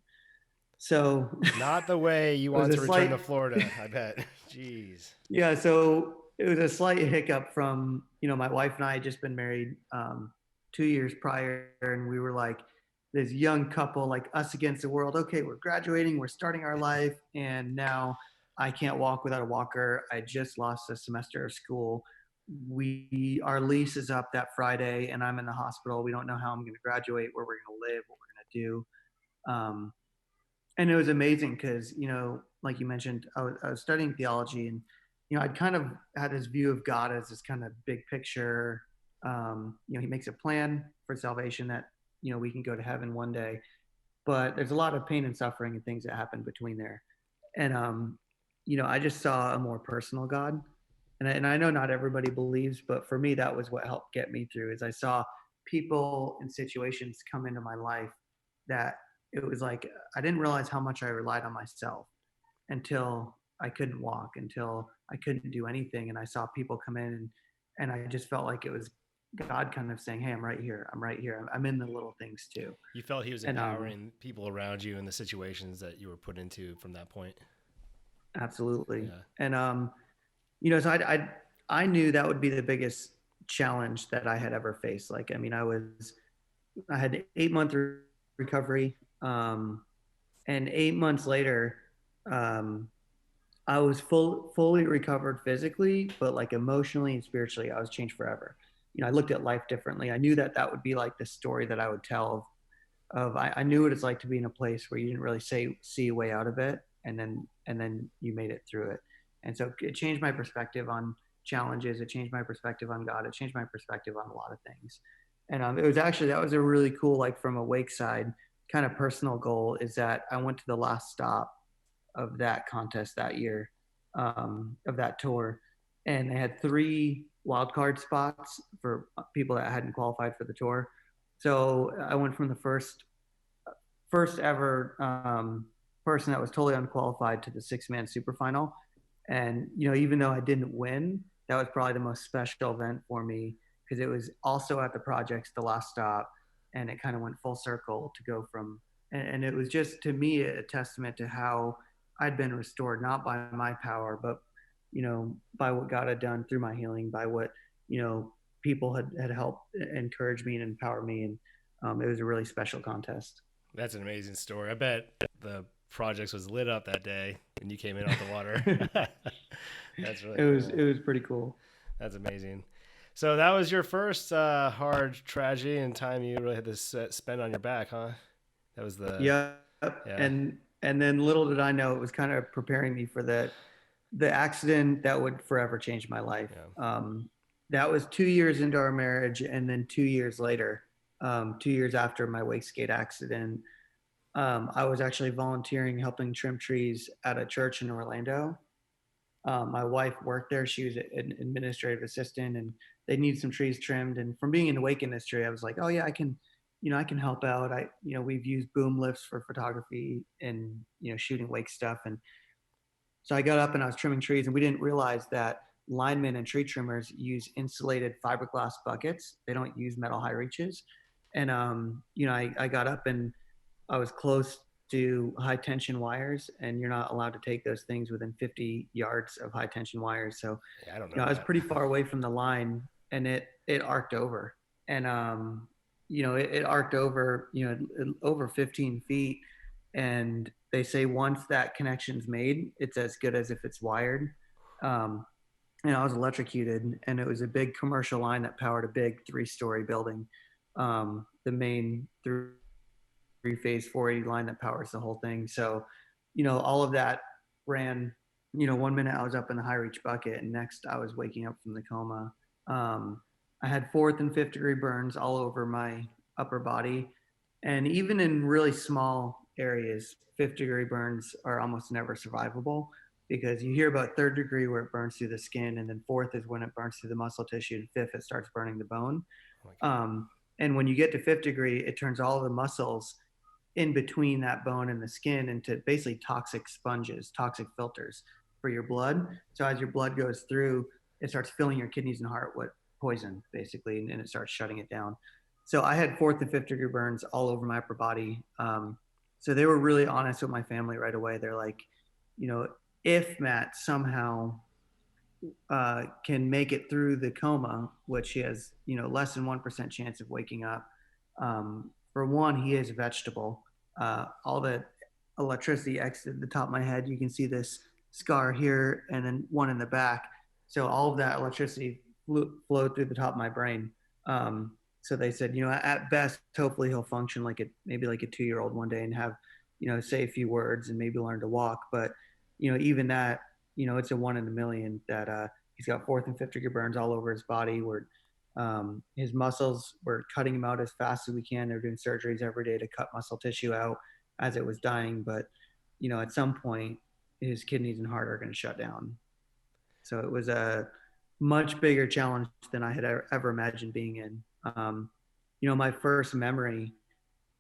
[SPEAKER 2] So
[SPEAKER 1] Not the way you
[SPEAKER 2] it was
[SPEAKER 1] want
[SPEAKER 2] a
[SPEAKER 1] to return to
[SPEAKER 2] slight,
[SPEAKER 1] Florida, I bet. Jeez.
[SPEAKER 2] yeah. So it was a slight hiccup from, my wife and I had just been married 2 years prior, and we were like this young couple, like us against the world. Okay, we're graduating, we're starting our life, and now I can't walk without a walker. I just lost a semester of school. our lease is up that Friday, and I'm in the hospital. We don't know how I'm going to graduate, where we're going to live, what we're going to do. Um, and it was amazing because, like you mentioned, I was studying theology, and I'd kind of had this view of God as this kind of big picture. He makes a plan for salvation that we can go to heaven one day, but there's a lot of pain and suffering and things that happen between there. And I just saw a more personal God, and I know not everybody believes, but for me, that was what helped get me through. Is I saw people and situations come into my life that it was like I didn't realize how much I relied on myself until I couldn't walk, until I couldn't do anything, and I saw people come in, and I just felt like it was God kind of saying, "Hey, I'm right here. I'm right here. I'm in the little things too."
[SPEAKER 1] You felt he was
[SPEAKER 2] And
[SPEAKER 1] empowering people around you in the situations that you were put into from that point.
[SPEAKER 2] absolutely.
[SPEAKER 1] Yeah.
[SPEAKER 2] And so I knew that would be the biggest challenge that I had ever faced. Like, I mean, I had 8 month recovery, and 8 months later, um, I was fully recovered physically, but like emotionally and spiritually, I was changed forever. I looked at life differently. I knew that that would be like the story that I would tell of I knew what it's like to be in a place where you didn't really see a way out of it, and then you made it through it. And so it changed my perspective on challenges. It changed my perspective on God. It changed my perspective on a lot of things. And it was actually that was a really cool, like, from a wake side kind of personal goal, is that I went to the last stop of that contest that year, of that tour, and they had 3 wildcard spots for people that hadn't qualified for the tour. So I went from the first ever person that was totally unqualified to the 6 man super final. And even though I didn't win, that was probably the most special event for me because it was also at the project's the last stop, and it kind of went full circle to go from. And it was just, to me, a testament to how I'd been restored, not by my power, but by what God had done through my healing, by what people had helped encourage me and empower me, and it was a really special contest.
[SPEAKER 1] That's an amazing story. I bet the projects was lit up that day when you came in off the water. That's really cool.
[SPEAKER 2] It was pretty cool.
[SPEAKER 1] That's amazing. So that was your first hard tragedy and time you really had to spend on your back, huh? That was the
[SPEAKER 2] Yep.
[SPEAKER 1] yeah.
[SPEAKER 2] And then little did I know, it was kind of preparing me for the accident that would forever change my life.
[SPEAKER 1] Yeah.
[SPEAKER 2] That was 2 years into our marriage, and then 2 years later, 2 years after my wake skate accident, I was actually volunteering, helping trim trees at a church in Orlando. My wife worked there. She was an administrative assistant, and they needed some trees trimmed. And from being in the wake industry, I was like, oh yeah, I can help out. We've used boom lifts for photography and, shooting wake stuff. And so I got up and I was trimming trees, and we didn't realize that linemen and tree trimmers use insulated fiberglass buckets. They don't use metal high reaches. And, I got up and I was close to high tension wires, and you're not allowed to take those things within 50 yards of high tension wires. So,
[SPEAKER 1] Yeah, I don't know
[SPEAKER 2] I was
[SPEAKER 1] that.
[SPEAKER 2] pretty far away from the line, and it arced over, and it arced over, over 15 feet. And they say once that connection's made, it's as good as if it's wired. Um, and I was electrocuted, and it was a big commercial line that powered a big 3-story building. The main three-phase 480 line that powers the whole thing. So, all of that ran. One minute I was up in the high reach bucket, and next I was waking up from the coma. I had 4th and 5th degree burns all over my upper body, and even in really small areas, 5th degree burns are almost never survivable, because you hear about 3rd degree where it burns through the skin, and then 4th is when it burns through the muscle tissue, and 5th it starts burning the bone.
[SPEAKER 1] Oh my God.
[SPEAKER 2] And when you get to 5th degree, it turns all the muscles in between that bone and the skin into basically toxic sponges, toxic filters for your blood. So as your blood goes through, it starts filling your kidneys and heart with poison, basically, and it starts shutting it down. So I had 4th and 5th degree burns all over my upper body. So they were really honest with my family right away. They're like, if Matt somehow can make it through the coma, which he has, less than 1% chance of waking up. For one, he is a vegetable. All the electricity exited the top of my head. You can see this scar here, and then one in the back. So all of that electricity flowed through the top of my brain. So they said, at best, hopefully he'll function like maybe like a 2-year-old one day and have, say a few words and maybe learn to walk. But, even that, it's a 1 in a million that he's got fourth and fifth degree burns all over his body. His muscles, we're cutting him out as fast as we can. They're doing surgeries every day to cut muscle tissue out as it was dying. But, at some point, his kidneys and heart are going to shut down. So it was a much bigger challenge than I had ever imagined being in. My first memory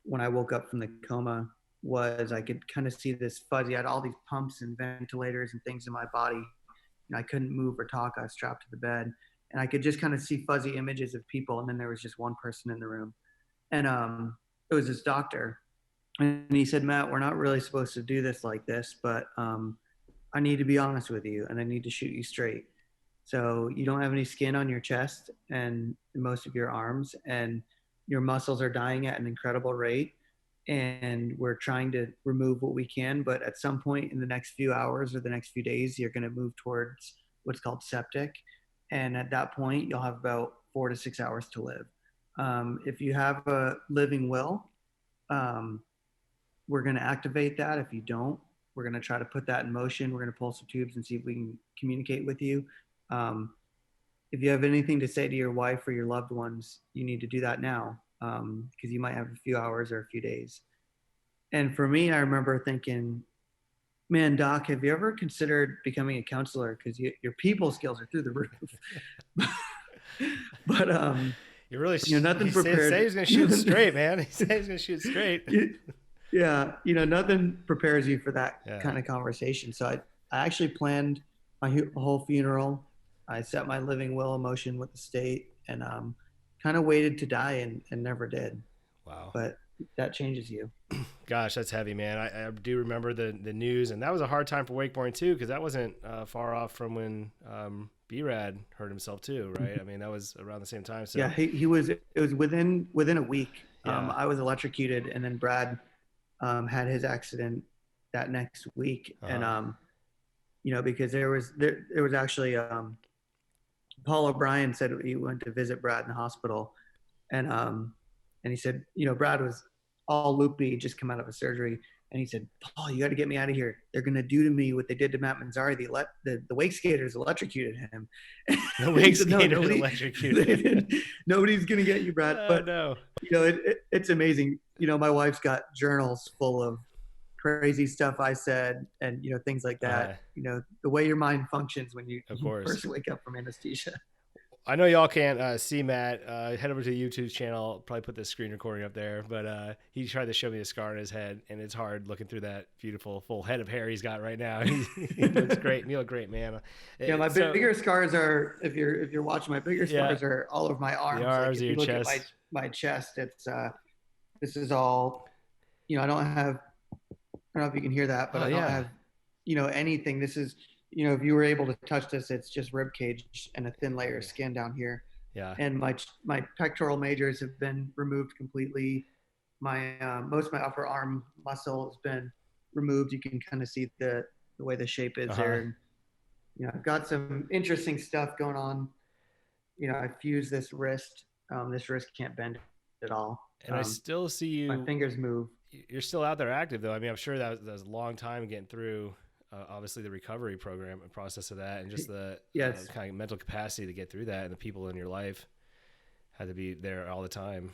[SPEAKER 2] when I woke up from the coma was I could kind of see this fuzzy. I had all these pumps and ventilators and things in my body. I couldn't move or talk. I was strapped to the bed, and I could just kind of see fuzzy images of people. And then there was just one person in the room, and it was this doctor, and he said, "Matt, we're not really supposed to do this like this, but I need to be honest with you, and I need to shoot you straight. So you don't have any skin on your chest and most of your arms, and your muscles are dying at an incredible rate. And we're trying to remove what we can, but at some point in the next few hours or the next few days, you're going to move towards what's called septic. And at that point, you'll have about 4 to 6 hours to live. If you have a living will, we're going to activate that. If you don't, we're going to try to put that in motion. We're going to pull some tubes and see if we can communicate with you. If you have anything to say to your wife or your loved ones, you need to do that now, because you might have a few hours or a few days." And for me, I remember thinking, man, Doc, have you ever considered becoming a counselor? Because your people skills are through the roof. But
[SPEAKER 1] You're really,
[SPEAKER 2] nothing prepared.
[SPEAKER 1] He said he's going to shoot straight, man. He said he's going to shoot straight.
[SPEAKER 2] Yeah, nothing prepares you for that kind of conversation. So I actually planned my whole funeral. I set my living will in motion with the state, and kind of waited to die and never did.
[SPEAKER 1] Wow.
[SPEAKER 2] But that changes you.
[SPEAKER 1] Gosh, that's heavy, man. I do remember the news, and that was a hard time for wakeboarding too, because that wasn't far off from when B-Rad hurt himself too, right? I mean, that was around the same time. So
[SPEAKER 2] yeah, he was. It was within a week.
[SPEAKER 1] Yeah.
[SPEAKER 2] I was electrocuted, and then Brad had his accident that next week. And because there was actually Paul O'Brien said he went to visit Brad in the hospital, and he said, Brad was all loopy, just come out of a surgery, and he said, "Paul, you got to get me out of here. They're gonna do to me what they did to Matt Manzari. The wake skaters electrocuted him."
[SPEAKER 1] The wake skaters electrocuted him.
[SPEAKER 2] Nobody's gonna get you, Brad. But
[SPEAKER 1] no.
[SPEAKER 2] It's amazing. My wife's got journals full of crazy stuff I said, and things like that. The way your mind functions when you first wake up from anesthesia.
[SPEAKER 1] I know y'all can't see Matt. Head over to the YouTube channel. I'll probably put the screen recording up there. But he tried to show me a scar on his head, and it's hard looking through that beautiful full head of hair he's got right now. He looks great. You look great, man.
[SPEAKER 2] Yeah, my bigger scars are, if you're watching, my bigger scars are all over my arms.
[SPEAKER 1] The arms,
[SPEAKER 2] if you look chest. At my chest, it's this is all. I don't have. I don't know if you can hear that, but I don't have, anything. This is, if you were able to touch this, it's just rib cage and a thin layer of skin down here.
[SPEAKER 1] Yeah.
[SPEAKER 2] And my pectoral majors have been removed completely. My most of my upper arm muscle has been removed. You can kind of see the way the shape is there. And, I've got some interesting stuff going on. I fused this wrist. This wrist can't bend at all.
[SPEAKER 1] And I still see you.
[SPEAKER 2] My fingers move.
[SPEAKER 1] You're still out there active, though. I mean, I'm sure that was a long time getting through, obviously, the recovery program and process of that, and just the kind of mental capacity to get through that, and the people in your life had to be there all the time.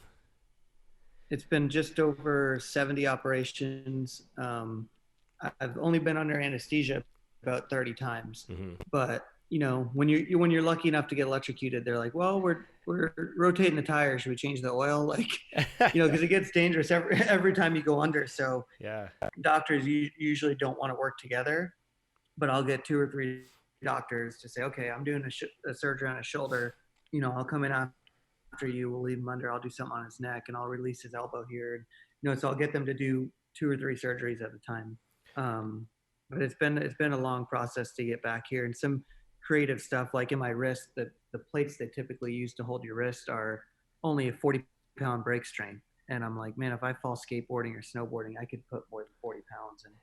[SPEAKER 2] It's been just over 70 operations. I've only been under anesthesia about 30 times, but when you're lucky enough to get electrocuted, they're like, well, we're rotating the tires. Should we change the oil? Because it gets dangerous every time you go under. So doctors usually don't want to work together, but I'll get 2 or 3 doctors to say, okay, I'm doing a surgery on his shoulder. I'll come in after you. We'll leave him under. I'll do something on his neck, and I'll release his elbow here. So I'll get them to do 2 or 3 surgeries at a time. But it's been a long process to get back here, and some creative stuff like in my wrist, the plates they typically use to hold your wrist are only a 40-pound brake strain. And I'm like, man, if I fall skateboarding or snowboarding, I could put more than 40 pounds. And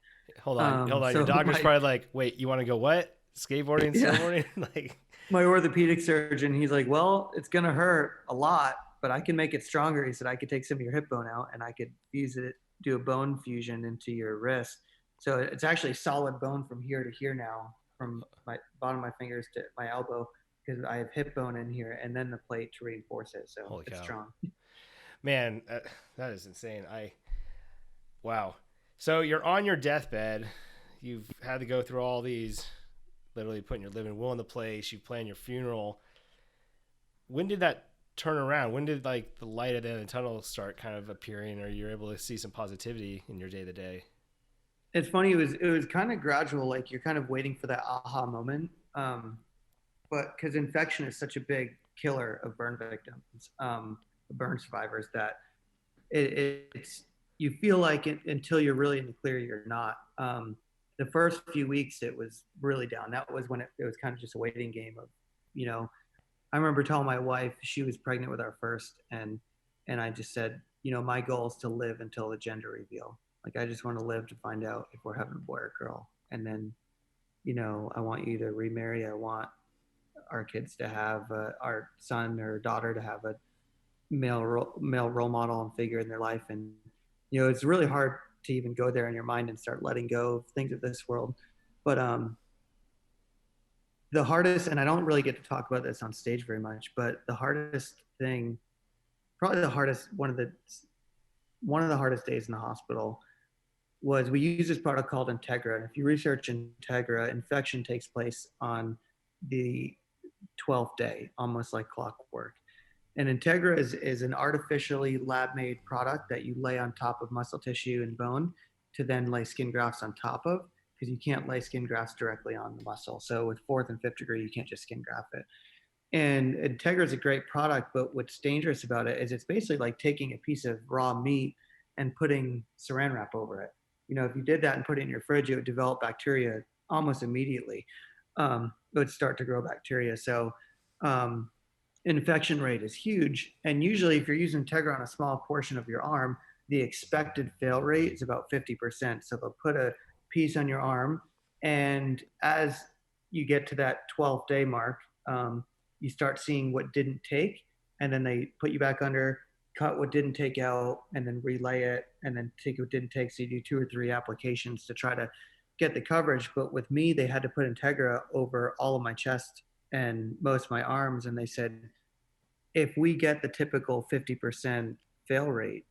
[SPEAKER 1] hold on. Your doctor's probably like, wait, you want to go what? skateboarding,
[SPEAKER 2] Yeah.
[SPEAKER 1] snowboarding? Like,
[SPEAKER 2] My orthopedic surgeon, he's like, well, it's going to hurt a lot, but I can make it stronger. He said, I could take some of your hip bone out and I could fuse it, do a bone fusion into your wrist. So it's actually solid bone from here to here now, from my bottom of my fingers to my elbow, because I have hip bone in here and then the plate to reinforce it. So
[SPEAKER 1] holy
[SPEAKER 2] it's
[SPEAKER 1] cow.
[SPEAKER 2] strong.
[SPEAKER 1] Man, that is insane. Wow. So you're on your deathbed. You've had to go through all these, literally putting your living will in the place. You plan your funeral. When did that turn around? When did like the light at the end of the tunnel start kind of appearing, or you're able to see some positivity in your day to day?
[SPEAKER 2] It's funny. It was kind of gradual. Like you're kind of waiting for that aha moment. But because infection is such a big killer of burn victims, burn survivors, that it's you feel like it, until you're really in the clear, you're not. The first few weeks, it was really down. That was when it was kind of just a waiting game of, you know, I remember telling my wife, she was pregnant with our first, and I just said, you know, my goal is to live until the gender reveal. Like I just want to live to find out if we're having a boy or girl, and then, you know, I want you to remarry. I want our kids to have our son or daughter to have a male role model and figure in their life. And you know, it's really hard to even go there in your mind and start letting go of things of this world. But the hardest, and I don't really get to talk about this on stage very much, but the hardest thing, probably the hardest, one of the hardest days in the hospital was, we use this product called Integra. And if you research Integra, infection takes place on the 12th day, almost like clockwork. And Integra is an artificially lab-made product that you lay on top of muscle tissue and bone to then lay skin grafts on top of, because you can't lay skin grafts directly on the muscle. So with fourth and fifth degree, you can't just skin graft it. And Integra is a great product, but what's dangerous about it is it's basically like taking a piece of raw meat and putting saran wrap over it. You know, if you did that and put it in your fridge, it would develop bacteria almost immediately. It would start to grow bacteria. So infection rate is huge. And usually, if you're using Integra on a small portion of your arm, the expected fail rate is about 50%. So they'll put a piece on your arm, and as you get to that 12th day mark, you start seeing what didn't take, and then they put you back under, cut what didn't take out, and then relay it, and then take what didn't take. So you do 2 or 3 applications to try to get the coverage. But with me, they had to put Integra over all of my chest and most of my arms, and they said, if we get the typical 50% fail rate,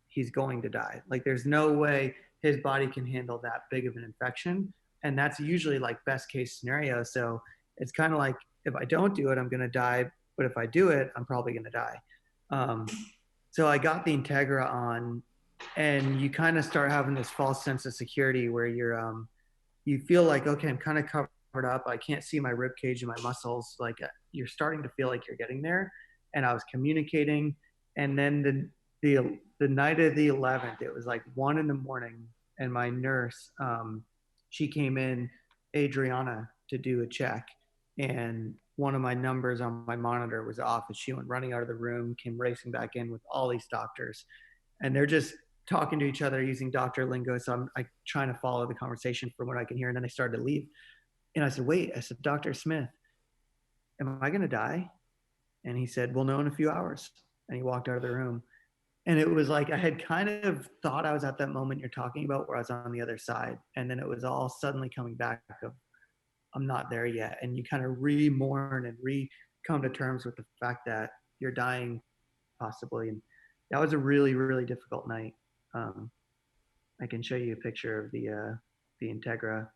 [SPEAKER 2] he's going to die. Like there's no way his body can handle that big of an infection. And that's usually like best case scenario. So it's kind of like, if I don't do it, I'm going to die. But if I do it, I'm probably going to die. Um, so I got the Integra on, and you kind of start having this false sense of security where you feel like, okay, I'm kind of covered up. I can't see my rib cage and my muscles. Like you're starting to feel like you're getting there. And I was communicating. And then the night of the 11th, it was like 1 a.m, and my nurse, she came in, Adriana, to do a check, and one of my numbers on my monitor was off, and she went running out of the room, came racing back in with all these doctors, and they're just talking to each other using doctor lingo. So I'm like trying to follow the conversation from what I can hear, and then they started to leave. And I said, wait, I said, Dr. Smith, am I going to die? And he said, we'll know in a few hours. And he walked out of the room. And it was like I had kind of thought I was at that moment you're talking about, where I was on the other side. And then it was all suddenly coming back of, I'm not there yet. And you kind of re-mourn and come to terms with the fact that you're dying possibly. And that was a really, really difficult night. I can show you a picture of the Integra,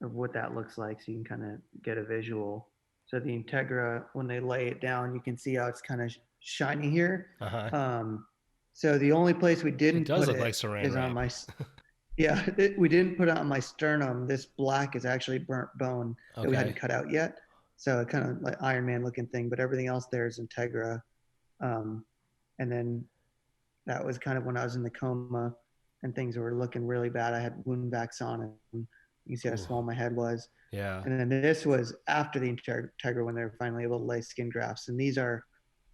[SPEAKER 2] of what that looks like, so you can kind of get a visual. So the Integra, when they lay it down, you can see how it's kind of shiny here.
[SPEAKER 1] Uh-huh.
[SPEAKER 2] So the only place we
[SPEAKER 1] It
[SPEAKER 2] didn't
[SPEAKER 1] does
[SPEAKER 2] put
[SPEAKER 1] look
[SPEAKER 2] it
[SPEAKER 1] like saran
[SPEAKER 2] is on
[SPEAKER 1] wrap.
[SPEAKER 2] my, yeah, we didn't put it on my sternum. This black is actually burnt bone that we
[SPEAKER 1] Okay.
[SPEAKER 2] hadn't cut out yet. So kind of like Iron Man looking thing, but everything else there is Integra. And then that was kind of when I was in the coma and things were looking really bad. I had wound vacs on, and you can see how
[SPEAKER 1] Ooh.
[SPEAKER 2] small my head was.
[SPEAKER 1] Yeah.
[SPEAKER 2] And then this was after the Integra, when they were finally able to lay skin grafts. And these are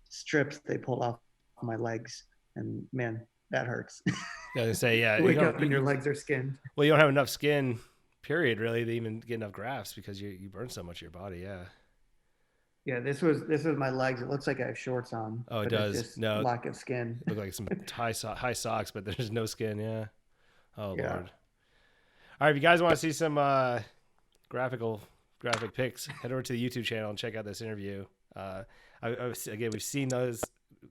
[SPEAKER 2] strips they pulled off my legs. And man, that hurts.
[SPEAKER 1] I was gonna say, yeah,
[SPEAKER 2] You
[SPEAKER 1] you
[SPEAKER 2] wake
[SPEAKER 1] don't
[SPEAKER 2] up and your legs are skinned.
[SPEAKER 1] well, you don't have enough skin period really to even get enough grafts because you burn so much of your body. Yeah.
[SPEAKER 2] Yeah, this was my legs. It looks like I have shorts on,
[SPEAKER 1] Oh, it
[SPEAKER 2] but it's
[SPEAKER 1] does.
[SPEAKER 2] just
[SPEAKER 1] No,
[SPEAKER 2] lack of skin.
[SPEAKER 1] look like some high socks, but there's no skin. Yeah. Oh
[SPEAKER 2] Yeah.
[SPEAKER 1] Lord. All right, if you guys want to see some graphic pics, head over to the YouTube channel and check out this interview. Uh, again, we've seen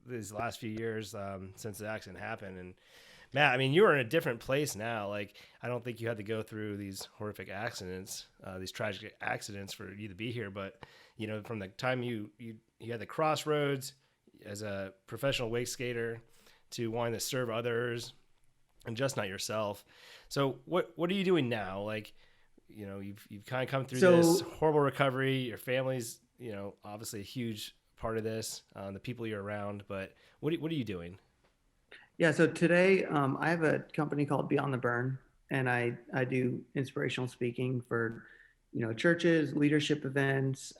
[SPEAKER 1] these last few years since the accident happened, and Matt, I mean, you're in a different place now. Like, I don't think you had to go through these horrific accidents, these tragic accidents for you to be here. But from the time you had the crossroads as a professional wake skater to wanting to serve others and just not yourself. So what are you doing now? Like, you've kind of come through this
[SPEAKER 2] So
[SPEAKER 1] horrible recovery. Your family's, obviously a huge part of this, the people you're around. But what are you doing?
[SPEAKER 2] yeah, so today I have a company called Beyond the Burn, and I do inspirational speaking for churches, leadership events,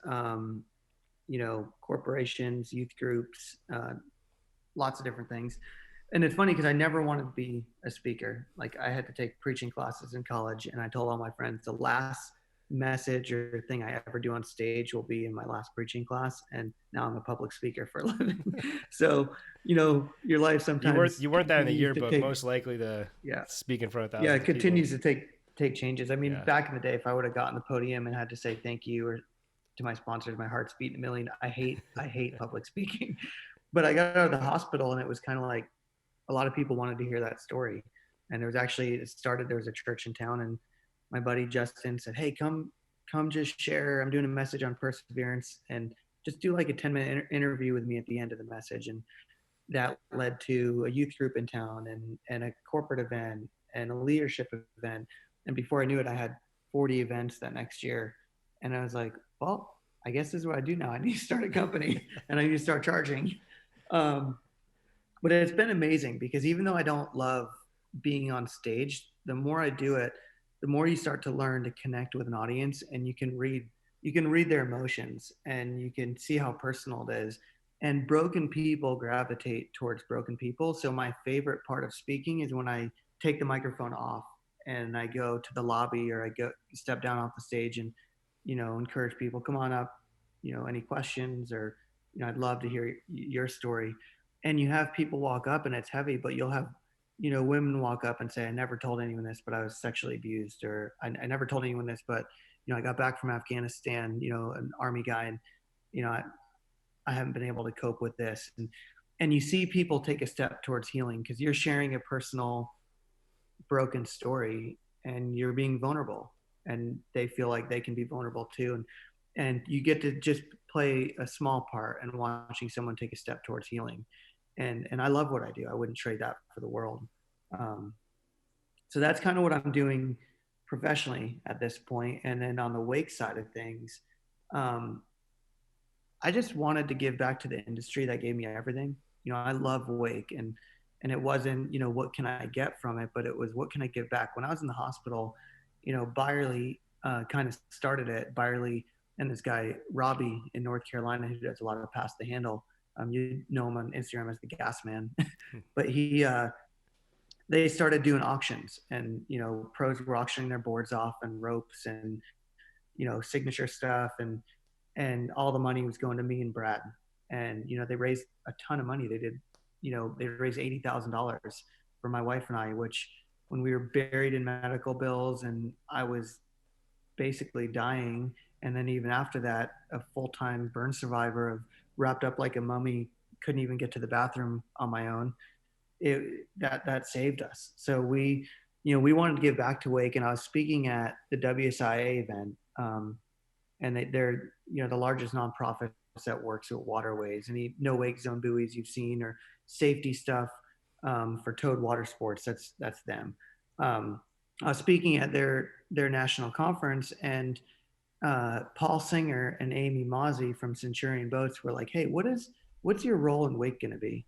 [SPEAKER 2] corporations, youth groups, lots of different things. And it's funny because I never wanted to be a speaker. Like I had to take preaching classes in college, and I told all my friends the last message or thing I ever do on stage will be in my last preaching class. And now I'm a public speaker for a living. So, your life sometimes
[SPEAKER 1] You weren't that in the
[SPEAKER 2] continues to
[SPEAKER 1] yearbook,
[SPEAKER 2] take,
[SPEAKER 1] most likely to
[SPEAKER 2] yeah,
[SPEAKER 1] speak in front of
[SPEAKER 2] yeah,
[SPEAKER 1] thousands
[SPEAKER 2] it
[SPEAKER 1] of people.
[SPEAKER 2] continues to take changes. I mean,
[SPEAKER 1] Yeah.
[SPEAKER 2] back in the day, if I would have gotten the podium and had to say thank you or to my sponsors, my heart's beating a million. I hate public speaking. But I got out of the hospital, and it was kind of like a lot of people wanted to hear that story. And there was a church in town, and my buddy Justin said, "Hey, come just share. I'm doing a message on perseverance, and just do like a 10-minute interview with me at the end of the message." And that led to a youth group in town, and a corporate event and a leadership event. And before I knew it, I had 40 events that next year. And I was like, well, I guess this is what I do now. I need to start a company and I need to start charging. Um, but it's been amazing because even though I don't love being on stage, the more I do it, the more you start to learn to connect with an audience, and you can read their emotions, and you can see how personal it is. And broken people gravitate towards broken people. So my favorite part of speaking is when I take the microphone off and I go to the lobby, or I go step down off the stage and encourage people, come on up, any questions, or I'd love to hear your story. And you have people walk up, and it's heavy, but you'll have women walk up and say, I never told anyone this, but I was sexually abused, or I never told anyone this, but I got back from Afghanistan, an army guy, and you know I haven't been able to cope with this. And you see people take a step towards healing because you're sharing a personal broken story, and you're being vulnerable, and they feel like they can be vulnerable too. And you get to just play a small part in watching someone take a step towards healing. And I love what I do. I wouldn't trade that for the world. Um, so that's kind of what I'm doing professionally at this point. And then on the wake side of things, um, I just wanted to give back to the industry that gave me everything. I love wake, and it wasn't, what can I get from it, but it was, what can I give back? When I was in the hospital, Byerly kind of started it. Byerly and this guy Robbie in North Carolina, who does a lot of pass the handle. You know him on Instagram as the Gas Man, but they started doing auctions, and pros were auctioning their boards off, and ropes, and signature stuff, and all the money was going to me and Brad. And they raised a ton of money. They raised $80,000 for my wife and I, which, when we were buried in medical bills and I was basically dying, and then even after that, a full-time burn survivor, of wrapped up like a mummy, couldn't even get to the bathroom on my own. That saved us. So we wanted to give back to Wake, and I was speaking at the WSIA event, and they're the largest nonprofit that works with waterways. Any no wake zone buoys you've seen, or safety stuff for towed water sports, that's them. I was speaking at their national conference, and Paul Singer and Amy Mozzie from Centurion Boats were like, "Hey, what's your role in wake going to be?"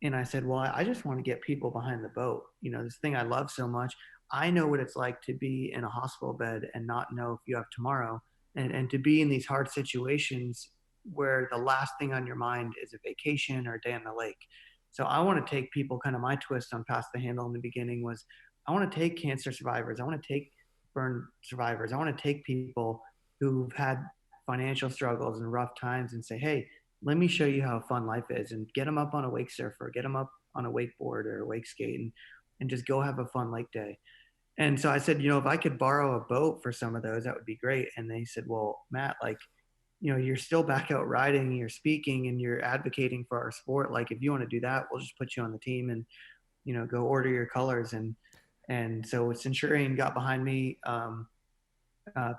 [SPEAKER 2] And I said, "Well, I just want to get people behind the boat. This thing I love so much. I know what it's like to be in a hospital bed and not know if you have tomorrow, and to be in these hard situations where the last thing on your mind is a vacation or a day on the lake." So I want to take people, kind of my twist on Pass the Handle in the beginning was, I want to take cancer survivors. I want to take burn survivors. I want to take people who've had financial struggles and rough times and say, hey, let me show you how fun life is, and get them up on a wake surfer, get them up on a wakeboard or a wake skate, and just go have a fun lake day. And so I said, if I could borrow a boat for some of those, that would be great. And they said, well, Matt, like, you're still back out riding, you're speaking, and you're advocating for our sport. Like, if you want to do that, we'll just put you on the team and, go order your colors. And so Centurion got behind me,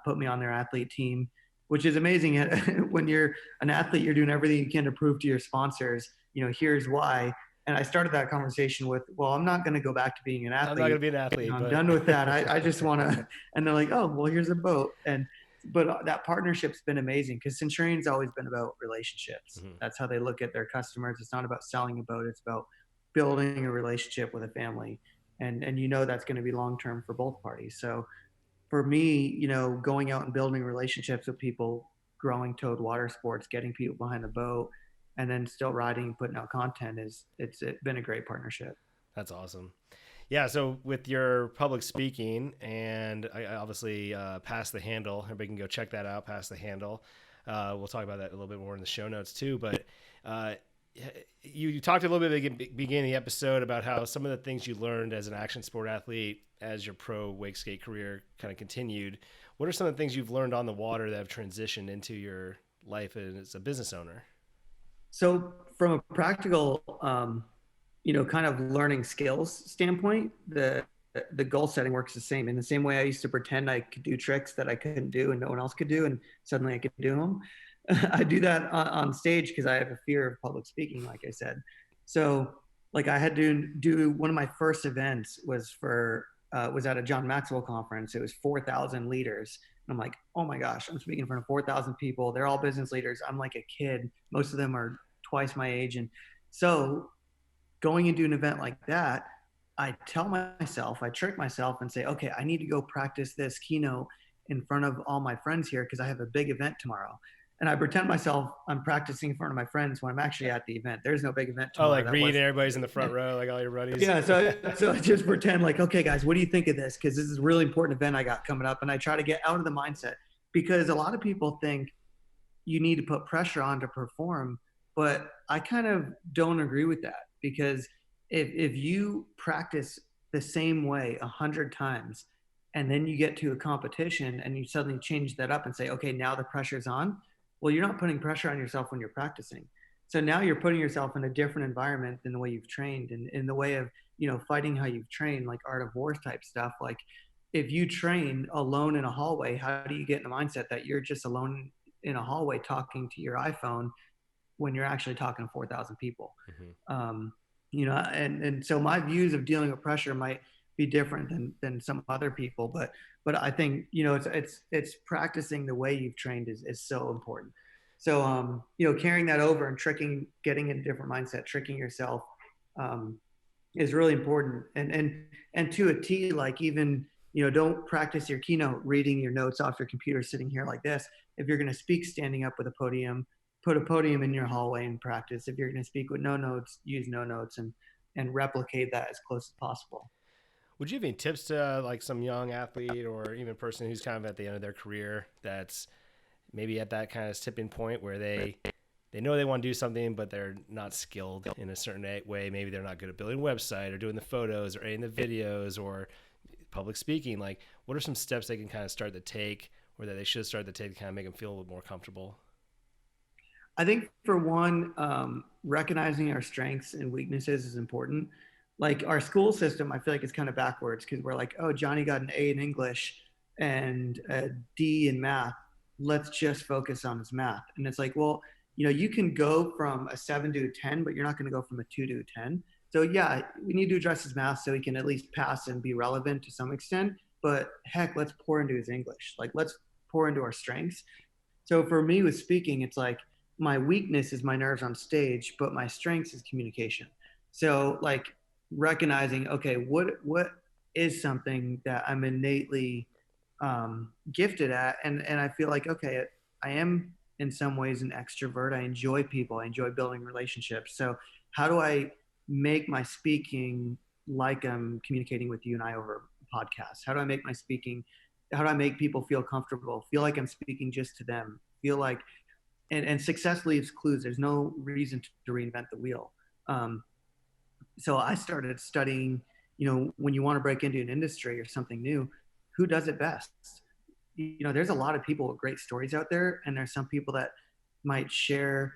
[SPEAKER 2] put me on their athlete team, which is amazing. When you're an athlete, you're doing everything you can to prove to your sponsors, here's why. And I started that conversation with, well, I'm not going to go back to being an athlete.
[SPEAKER 1] I'm not going to be an athlete.
[SPEAKER 2] I'm done with that. I just want to, and they're like, oh, well, here's a boat. But that partnership's been amazing, because Centurion's always been about relationships. Mm-hmm. That's how they look at their customers. It's not about selling a boat. It's about building a relationship with a family. And that's going to be long-term for both parties. So for me, going out and building relationships with people, growing towed water sports, getting people behind the boat, and then still riding and putting out content, it's been a great partnership.
[SPEAKER 1] That's awesome. Yeah. So with your public speaking, and I obviously Pass the Handle, everybody can go check that out. Pass the Handle. We'll talk about that a little bit more in the show notes too. But you talked a little bit at the beginning of the episode about how some of the things you learned as an action sport athlete as your pro wake skate career kind of continued. What are some of the things you've learned on the water that have transitioned into your life as a business owner?
[SPEAKER 2] So from a practical, kind of learning skills standpoint, the goal setting works the same. In the same way I used to pretend I could do tricks that I couldn't do and no one else could do, and suddenly I could do them. I do that on stage because I have a fear of public speaking, like I said. So like I had to do one of my first events was at a John Maxwell conference. It was 4,000 leaders. And I'm like, oh my gosh, I'm speaking in front of 4,000 people. They're all business leaders. I'm like a kid. Most of them are twice my age. And so going into an event like that, I trick myself and say, okay, I need to go practice this keynote in front of all my friends here because I have a big event tomorrow. And I pretend myself I'm practicing in front of my friends when I'm actually at the event. There's no big event tomorrow.
[SPEAKER 1] Oh, like Reed, everybody's in the front row, like all your buddies.
[SPEAKER 2] Yeah, so I just pretend like, okay, guys, what do you think of this? Because this is a really important event I got coming up. And I try to get out of the mindset, because a lot of people think you need to put pressure on to perform. But I kind of don't agree with that, because if you practice the same way 100 times and then you get to a competition and you suddenly change that up and say, okay, now the pressure's on. Well, you're not putting pressure on yourself when you're practicing. So now you're putting yourself in a different environment than the way you've trained, and in the way of, fighting how you've trained, like Art of War type stuff. Like if you train alone in a hallway, how do you get in the mindset that you're just alone in a hallway talking to your iPhone when you're actually talking to 4,000 people? Mm-hmm. And so my views of dealing with pressure might be different than some other people, but I think, it's practicing the way you've trained is so important. So, carrying that over and getting in a different mindset, tricking yourself, is really important. And to a T, like even, don't practice your keynote reading your notes off your computer sitting here like this. If you're going to speak standing up with a podium, put a podium in your hallway and practice. If you're going to speak with no notes, use no notes and replicate that as close as possible.
[SPEAKER 1] Would you have any tips to like some young athlete or even person who's kind of at the end of their career that's maybe at that kind of tipping point where they know they want to do something, but they're not skilled in a certain way? Maybe they're not good at building a website or doing the photos or editing the videos or public speaking. Like, what are some steps they can kind of start to take, or that they should start to take to kind of make them feel a little more comfortable?
[SPEAKER 2] I think for one, recognizing our strengths and weaknesses is important. Like our school system, I feel like it's kind of backwards, because we're like, oh, Johnny got an A in English and a D in math. Let's just focus on his math. And it's like, well, you can go from a 7 to a 10, but you're not going to go from a 2 to a 10. So yeah, we need to address his math so he can at least pass and be relevant to some extent. But heck, let's pour into his English. Like, let's pour into our strengths. So for me with speaking, it's like my weakness is my nerves on stage, but my strengths is communication. So like recognizing, okay, what is something that I'm innately gifted at, and I feel like, okay, I am in some ways an extrovert. I enjoy people. I enjoy building relationships. So how do I make my speaking like I'm communicating with you and I over a podcast? How do I make my speaking how do I make people feel comfortable, feel like I'm speaking just to them, feel like, and success leaves clues. There's no reason to reinvent the wheel. Um, so I started studying, when you want to break into an industry or something new, who does it best? There's a lot of people with great stories out there, and there's some people that might share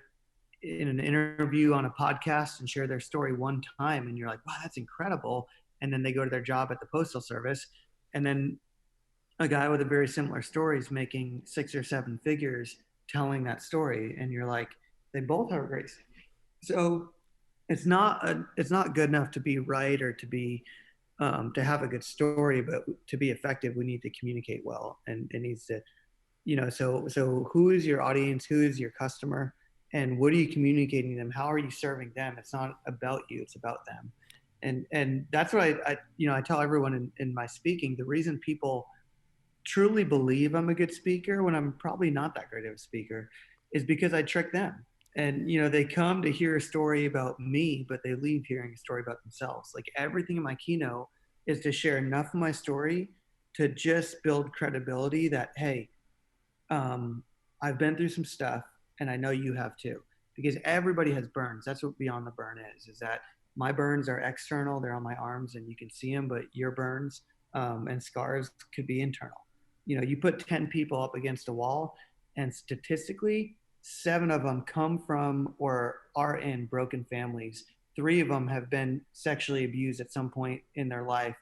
[SPEAKER 2] in an interview on a podcast and share their story one time, and you're like, wow, that's incredible. And then they go to their job at the postal service, and then a guy with a very similar story is making 6 or 7 figures telling that story, and you're like, they both are great. So it's not good enough to be right or to be to have a good story, but to be effective, we need to communicate well, and it needs to, so who is your audience, who is your customer, and what are you communicating to them, how are you serving them? It's not about you, it's about them. And that's what I tell everyone in my speaking. The reason people truly believe I'm a good speaker when I'm probably not that great of a speaker is because I trick them. And they come to hear a story about me, but they leave hearing a story about themselves. Like everything in my keynote is to share enough of my story to just build credibility that, hey, I've been through some stuff and I know you have too. Because everybody has burns. That's what Beyond the Burn is that my burns are external, they're on my arms and you can see them, but your burns and scars could be internal. You put 10 people up against a wall, and statistically, 7 of them come from or are in broken families. 3 of them have been sexually abused at some point in their life.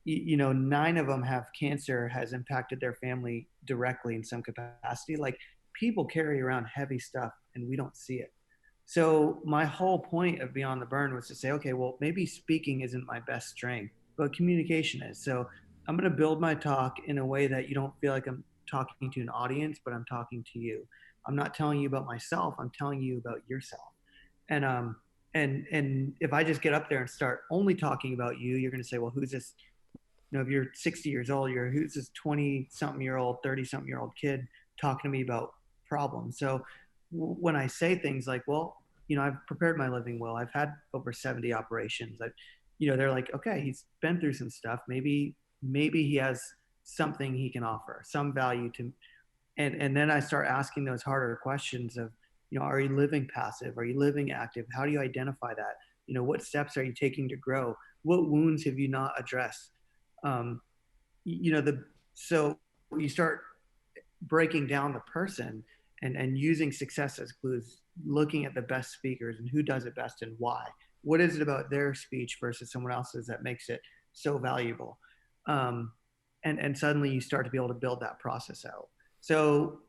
[SPEAKER 2] 9 of them have cancer has impacted their family directly in some capacity. Like, people carry around heavy stuff and we don't see it. So my whole point of Beyond the Burn was to say, okay, well, maybe speaking isn't my best strength, but communication is. So I'm going to build my talk in a way that you don't feel like I'm talking to an audience, but I'm talking to you. I'm not telling you about myself. I'm telling you about yourself. And if I just get up there and start only talking about you, you're going to say, well, who's this? If you're 60 years old, who's this 20 something year old, 30 something year old kid talking to me about problems? So when I say things like, well, I've prepared my living will, I've had over 70 operations. They're like, okay, he's been through some stuff. Maybe he has something he can offer, some value to, and then I start asking those harder questions of, are you living passive? Are you living active? How do you identify that? What steps are you taking to grow? What wounds have you not addressed? Um, so you start breaking down the person and using success as clues, looking at the best speakers and who does it best and why. What is it about their speech versus someone else's that makes it so valuable? And suddenly you start to be able to build that process out. So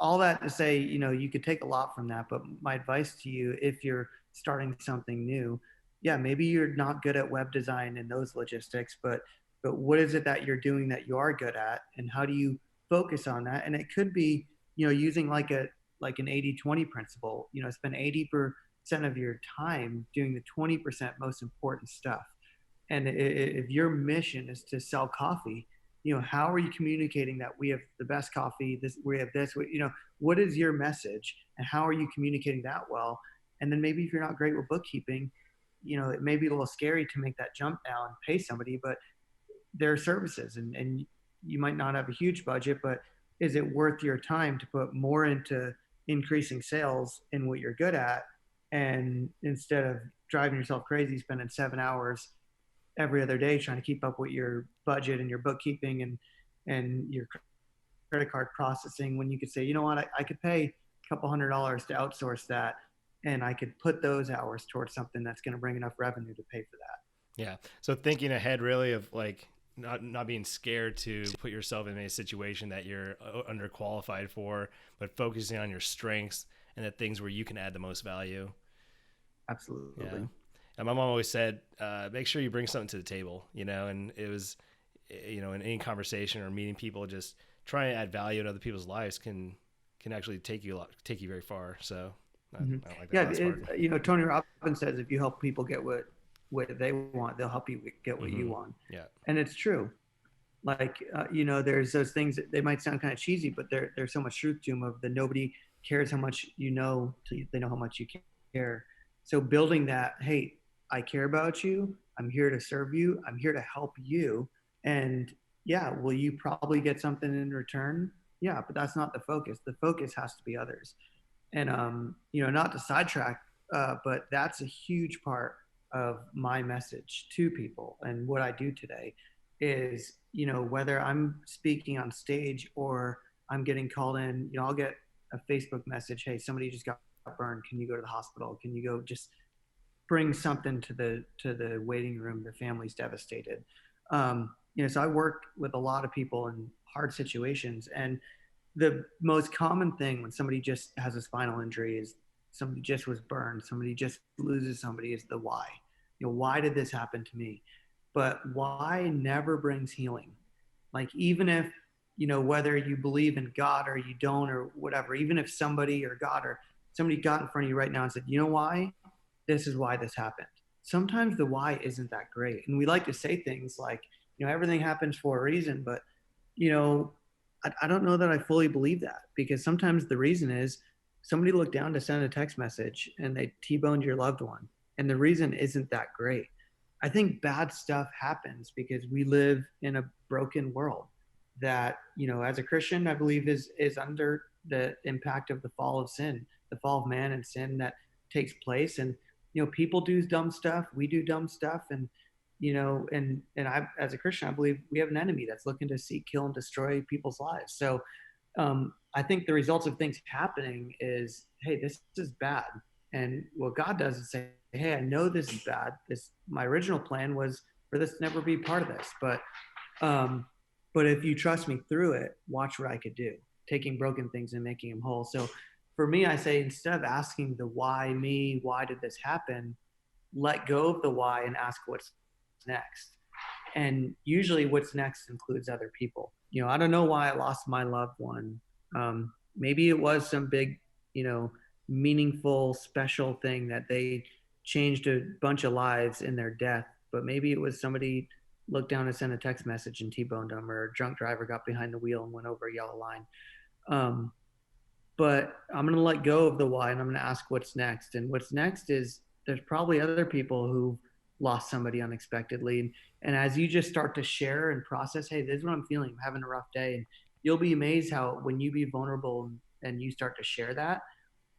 [SPEAKER 2] all that to say, you could take a lot from that, but my advice to you, if you're starting something new, yeah, maybe you're not good at web design and those logistics, but what is it that you're doing that you are good at, and how do you focus on that? And it could be, using like an 80-20 principle, spend 80% of your time doing the 20% most important stuff. And if your mission is to sell coffee, how are you communicating that we have the best coffee, we have this, what is your message and how are you communicating that well? And then maybe if you're not great with bookkeeping, it may be a little scary to make that jump now and pay somebody, but there are services, and you might not have a huge budget, but is it worth your time to put more into increasing sales in what you're good at? And instead of driving yourself crazy, spending 7 hours every other day trying to keep up with your budget and your bookkeeping and your credit card processing, when you could say, you know what, I could pay a couple $100 to outsource that, and I could put those hours towards something that's going to bring enough revenue to pay for that.
[SPEAKER 1] Yeah. So thinking ahead, really, of like not being scared to put yourself in a situation that you're underqualified for, but focusing on your strengths and the things where you can add the most value.
[SPEAKER 2] Absolutely.
[SPEAKER 1] Yeah. And my mom always said, make sure you bring something to the table, and it was, in any conversation or meeting people, just try and add value in other people's lives can actually take you very far. So I like that.
[SPEAKER 2] Yeah. Tony Robbins says, if you help people get what they want, they'll help you get what you want.
[SPEAKER 1] Yeah.
[SPEAKER 2] And it's true. Like, there's those things that they might sound kind of cheesy, but there's so much truth to them, of that nobody cares how much till they know how much you care. So building that, hey, I care about you. I'm here to serve you. I'm here to help you. And yeah, will you probably get something in return? Yeah, but that's not the focus. The focus has to be others. And not to sidetrack, but that's a huge part of my message to people. And what I do today is, whether I'm speaking on stage or I'm getting called in, I'll get a Facebook message, hey, somebody just got burned. Can you go to the hospital? Can you go just bring something to the waiting room? The family's devastated. So I work with a lot of people in hard situations, and the most common thing when somebody just has a spinal injury is somebody just was burned, somebody just loses somebody, is the why. Why did this happen to me? But why never brings healing. Like, even if, whether you believe in God or you don't or whatever, even if somebody or God or somebody got in front of you right now and said, you know why? This is why this happened. Sometimes the why isn't that great. And we like to say things like, everything happens for a reason, but, you know, I don't know that I fully believe that, because sometimes the reason is somebody looked down to send a text message and they T-boned your loved one. And the reason isn't that great. I think bad stuff happens because we live in a broken world that, as a Christian, I believe is under the impact of the fall of sin, the fall of man and sin that takes place. And, people do dumb stuff. We do dumb stuff. And, and I, as a Christian, I believe we have an enemy that's looking to seek, kill, and destroy people's lives. So I think the results of things happening is, hey, this is bad. And what God does is say, hey, I know this is bad. My original plan was for this to never be part of this, um, but if you trust me through it, watch what I could do, taking broken things and making them whole. So for me, I say, instead of asking the why me, why did this happen, let go of the why and ask what's next. And usually what's next includes other people. I don't know why I lost my loved one. Maybe it was some big, meaningful, special thing that they changed a bunch of lives in their death. But maybe it was somebody looked down and sent a text message and T-boned them, or a drunk driver got behind the wheel and went over a yellow line. Um, but I'm going to let go of the why, and I'm going to ask what's next. And what's next is, there's probably other people who lost somebody unexpectedly. And as you just start to share and process, hey, this is what I'm feeling, I'm having a rough day. And you'll be amazed how, when you be vulnerable and you start to share that,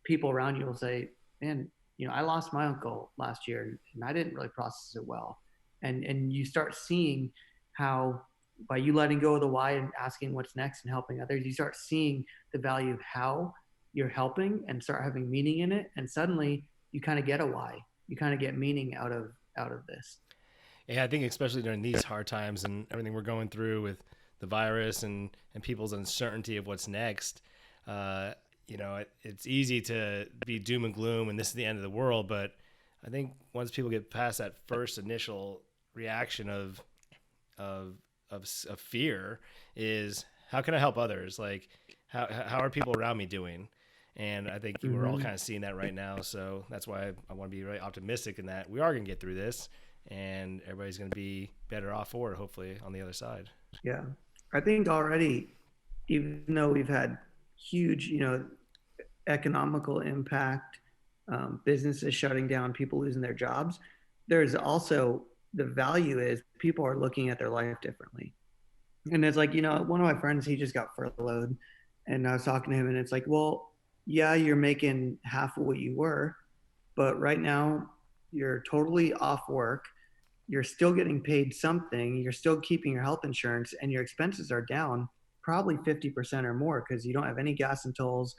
[SPEAKER 2] people around you will say, man, I lost my uncle last year and I didn't really process it well. And you start seeing how, by you letting go of the why and asking what's next and helping others, you start seeing the value of how you're helping and start having meaning in it. And suddenly you kind of get a why. You kind of get meaning out of this.
[SPEAKER 1] Yeah, I think especially during these hard times and everything we're going through with the virus and people's uncertainty of what's next, uh, it's easy to be doom and gloom and this is the end of the world. But I think once people get past that first initial reaction of of fear, is how can I help others? Like, how are people around me doing? And I think we're all
[SPEAKER 2] Mm-hmm.
[SPEAKER 1] kind of seeing that right now. So that's why I want to be really optimistic in that we are going to get through this and everybody's going to be better off for it, hopefully, on the other side.
[SPEAKER 2] Yeah. I think already, even though we've had huge, economical impact, businesses shutting down, people losing their jobs, there's also, the value is people are looking at their life differently. And it's like, one of my friends, he just got furloughed, and I was talking to him, and it's like, well, yeah, you're making half of what you were, but right now you're totally off work. You're still getting paid something. You're still keeping your health insurance, and your expenses are down probably 50% or more, because you don't have any gas and tolls.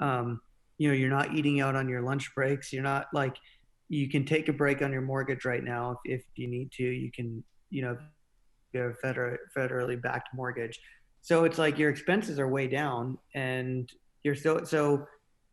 [SPEAKER 2] Um, you're not eating out on your lunch breaks. You're not, like, you can take a break on your mortgage right now if you need to. You can, get a federally backed mortgage. So it's like your expenses are way down, and you're so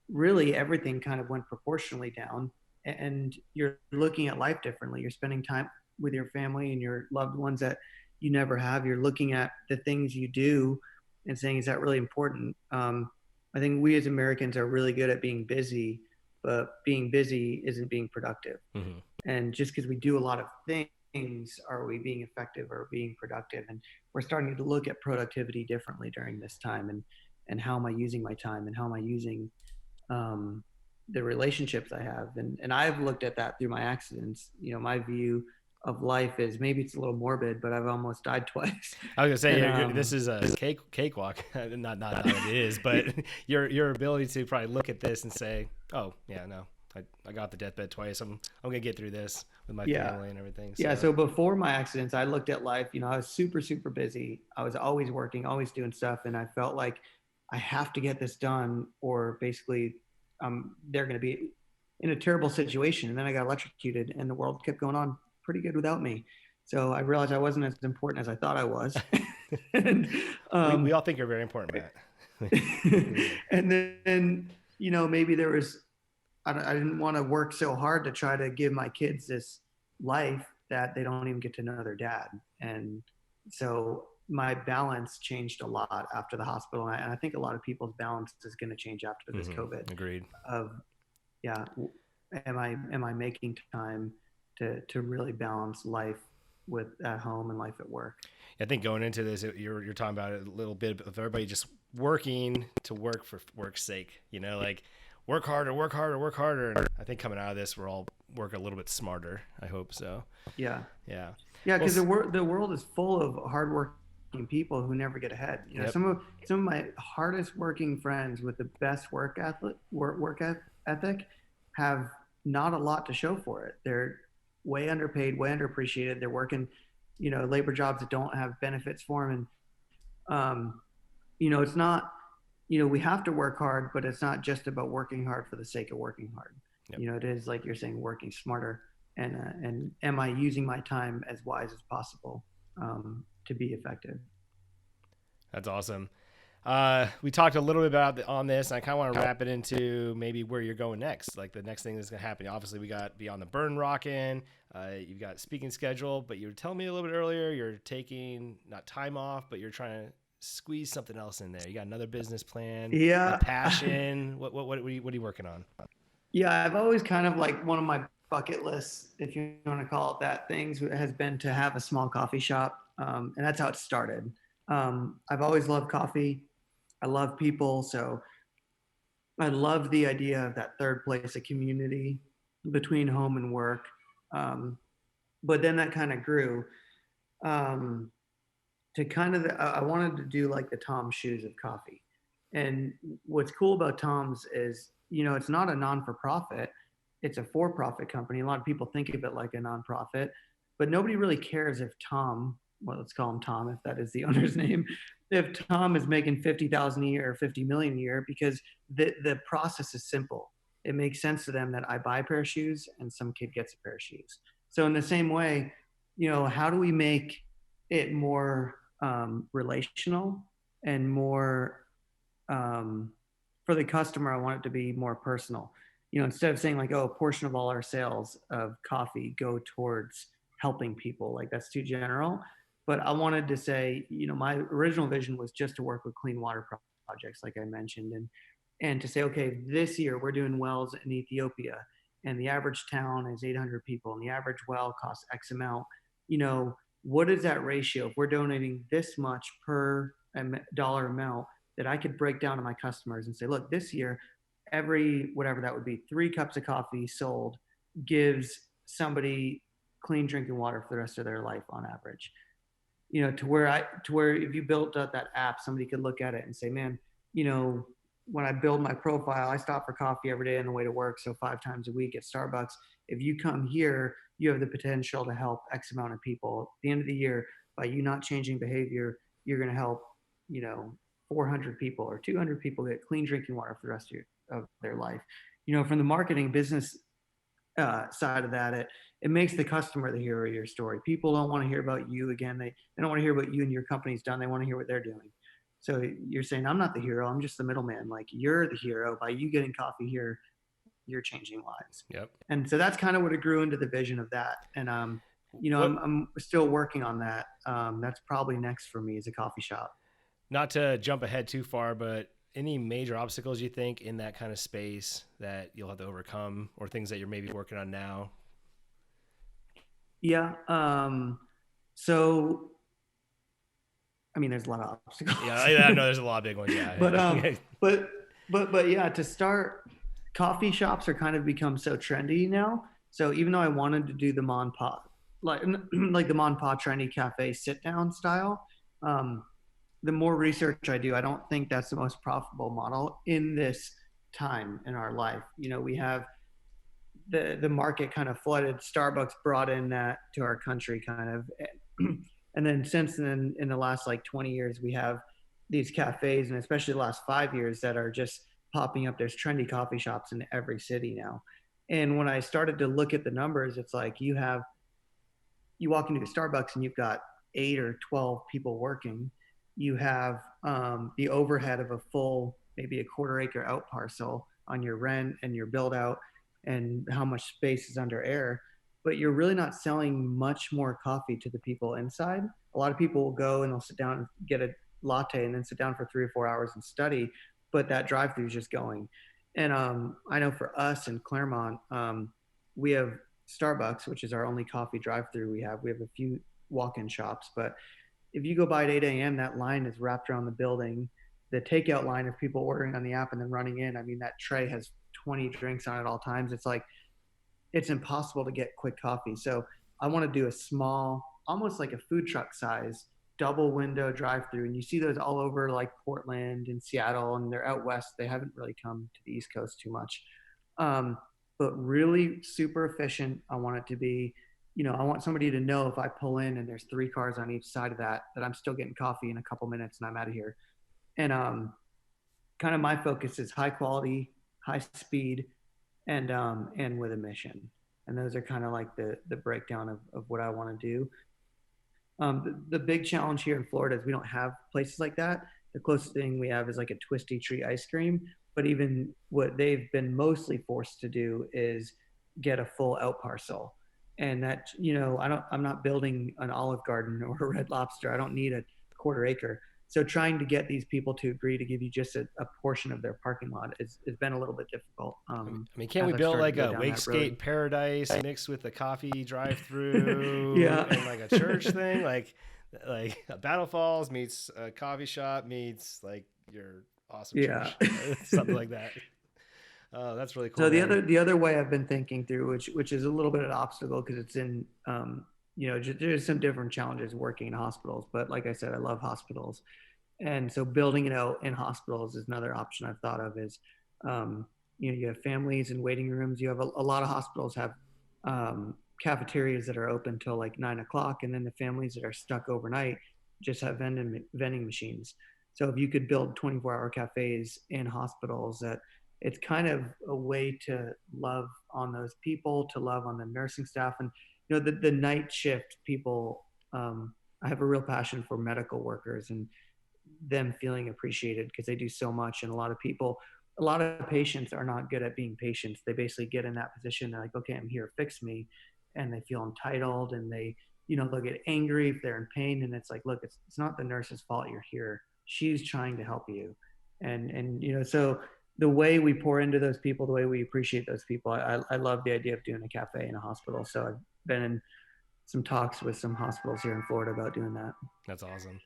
[SPEAKER 2] really everything kind of went proportionally down, and you're looking at life differently. You're spending time with your family and your loved ones that you never have. You're looking at the things you do and saying, is that really important? I think we as Americans are really good at being busy, but being busy isn't being productive.
[SPEAKER 1] Mm-hmm.
[SPEAKER 2] And just because we do a lot of things, are we being effective or being productive? And we're starting to look at productivity differently during this time, and how am I using my time, and how am I using um, the relationships I have. And I've looked at that through my accidents. My view of life is, maybe it's a little morbid, but I've almost died twice.
[SPEAKER 1] I was gonna say,
[SPEAKER 2] And
[SPEAKER 1] this is a cakewalk. Not it is, but your ability to probably look at this and say, oh yeah, no, I got the deathbed twice. I'm gonna get through this with my
[SPEAKER 2] yeah.
[SPEAKER 1] family and everything. So.
[SPEAKER 2] Yeah. So before my accidents, I looked at life, I was super, super busy. I was always working, always doing stuff. And I felt like I have to get this done, or basically they're going to be in a terrible situation. And then I got electrocuted and the world kept going on pretty good without me. So I realized I wasn't as important as I thought I was. And,
[SPEAKER 1] we all think you're very important, Matt.
[SPEAKER 2] And then, maybe there was, I didn't want to work so hard to try to give my kids this life that they don't even get to know their dad. And so my balance changed a lot after the hospital. And I think a lot of people's balance is going to change after this COVID.
[SPEAKER 1] Agreed.
[SPEAKER 2] Yeah. Am I making time to really balance life with at home and life at work?
[SPEAKER 1] I think going into this, you're talking about a little bit of everybody just working to work for work's sake, like work harder. And I think coming out of this, we're all work a little bit smarter. I hope so.
[SPEAKER 2] Yeah.
[SPEAKER 1] Yeah.
[SPEAKER 2] Yeah. Because the world is full of hardworking people who never get ahead. Some of my hardest working friends with the best work ethic have not a lot to show for it. They're way underpaid, way underappreciated. They're working, labor jobs that don't have benefits for them. And, it's not, we have to work hard, but it's not just about working hard for the sake of working hard. Yep. It is, like you're saying, working smarter. And am I using my time as wise as possible to be effective?
[SPEAKER 1] That's awesome. We talked a little bit about on this, and I kind of want to wrap it into maybe where you're going next. Like the next thing that's going to happen. Obviously, we got Beyond the Burn rocking. You've got speaking schedule, but you were telling me a little bit earlier you're taking not time off, but you're trying to squeeze something else in there. You got another business plan, a passion. What are you working on?
[SPEAKER 2] Yeah, I've always kind of like one of my bucket lists, if you want to call it that, things has been to have a small coffee shop, and that's how it started. I've always loved coffee. I love people, so I love the idea of that third place, a community between home and work. But then that kind of grew to kind of, I wanted to do like the Tom's Shoes of coffee. And what's cool about Tom's is, it's not a non-for-profit, it's a for-profit company. A lot of people think of it like a nonprofit, but nobody really cares if Tom, well, let's call him Tom, if that is the owner's name, if Tom is making 50,000 a year or 50 million a year, because the process is simple. It makes sense to them that I buy a pair of shoes and some kid gets a pair of shoes. So in the same way, how do we make it more relational and more for the customer? I want it to be more personal. Instead of saying like, oh, a portion of all our sales of coffee go towards helping people, like that's too general. But I wanted to say, my original vision was just to work with clean water projects, like I mentioned, and to say, okay, this year we're doing wells in Ethiopia, and the average town is 800 people, and the average well costs X amount. What is that ratio? If we're donating this much per dollar amount, that I could break down to my customers and say, look, this year, every whatever that would be, 3 cups of coffee sold gives somebody clean drinking water for the rest of their life on average. To where if you built up that app, somebody could look at it and say, man, when I build my profile, I stop for coffee every day on the way to work. So 5 times a week at Starbucks. If you come here, you have the potential to help X amount of people. At the end of the year, by you not changing behavior, you're going to help, 400 people or 200 people get clean drinking water for the rest of their life. From the marketing business side of that, it makes the customer the hero of your story. People don't want to hear about you again. They don't want to hear what you and your company's done. They want to hear what they're doing. So you're saying, I'm not the hero. I'm just the middleman. Like, you're the hero. By you getting coffee here, you're changing lives.
[SPEAKER 1] Yep.
[SPEAKER 2] And so that's kind of what it grew into the vision of that. And, I'm still working on that. That's probably next for me, is a coffee shop.
[SPEAKER 1] Not to jump ahead too far, but any major obstacles you think in that kind of space that you'll have to overcome, or things that you're maybe working on now?
[SPEAKER 2] Yeah. So, I mean, there's a lot of obstacles.
[SPEAKER 1] Yeah, I know there's a lot of big ones. Yeah.
[SPEAKER 2] but yeah, to start, coffee shops are kind of become so trendy now. So even though I wanted to do the mom and pop like like the Mon Pa trendy cafe sit down style. Um, the more research I do, I don't think that's the most profitable model in this time in our life. You know, we have the market kind of flooded. Starbucks brought in that to our country kind of, and then since then, in the last like 20 years, we have these cafes, and especially the last 5 years, that are just popping up. There's trendy coffee shops in every city now. And when I started to look at the numbers, it's like you walk into a Starbucks and you've got 8 or 12 people working. You have the overhead of a full, maybe a quarter acre out parcel on your rent and your build out and how much space is under air. But you're really not selling much more coffee to the people inside. A lot of people will go and they'll sit down and get a latte and then sit down for 3 or 4 hours and study. But that drive through is just going. And I know for us in Claremont, we have Starbucks, which is our only coffee drive-through we have. We have a few walk-in shops, but if you go by at 8 a.m., that line is wrapped around the building. The takeout line of people ordering on the app and then running in, I mean, that tray has 20 drinks on it at all times. It's like, it's impossible to get quick coffee. So I want to do a small, almost like a food truck size, double window drive through. And you see those all over like Portland and Seattle, and they're out west. They haven't really come to the East Coast too much. Um, but really super efficient. I want it to be, you know, I want somebody to know if I pull in and there's 3 cars on each side of that, that I'm still getting coffee in a couple minutes and I'm out of here. And kind of my focus is high quality, high speed, and with a mission. And those are kind of like the breakdown of what I want to do. The big challenge here in Florida is we don't have places like that. The closest thing we have is like a Twisty Tree ice cream. But even what they've been mostly forced to do is get a full out parcel. And that, you know, I'm not building an Olive Garden or a Red Lobster. I don't need a quarter acre. So trying to get these people to agree to give you just a portion of their parking lot has been a little bit difficult.
[SPEAKER 1] I mean, can't we build like a wake skate paradise mixed with a coffee drive-through
[SPEAKER 2] Yeah.
[SPEAKER 1] and like a church thing, like Battle Falls meets a coffee shop meets like your awesome church, something like that. Oh, that's really cool.
[SPEAKER 2] So the other way I've been thinking through, which is a little bit of an obstacle because it's in you know, there's some different challenges working in hospitals, but like I said, I love hospitals. And so building it out in hospitals is another option I've thought of is, you know, you have families and waiting rooms. You have a lot of hospitals have cafeterias that are open till like 9 o'clock. And then the families that are stuck overnight just have vending machines. So if you could build 24-hour cafes in hospitals, that it's kind of a way to love on those people, to love on the nursing staff. And you know, the night shift people, I have a real passion for medical workers and them feeling appreciated because they do so much. And a lot of patients are not good at being patients. They basically get in that position. They're like, okay, I'm here, fix me. And they feel entitled and they, you know, they'll get angry if they're in pain. And it's like, look, it's not the nurse's fault you're here. She's trying to help you. And, you know, so the way we pour into those people, the way we appreciate those people, I love the idea of doing a cafe in a hospital. So I've been in some talks with some hospitals here in Florida about doing that.
[SPEAKER 1] That's awesome.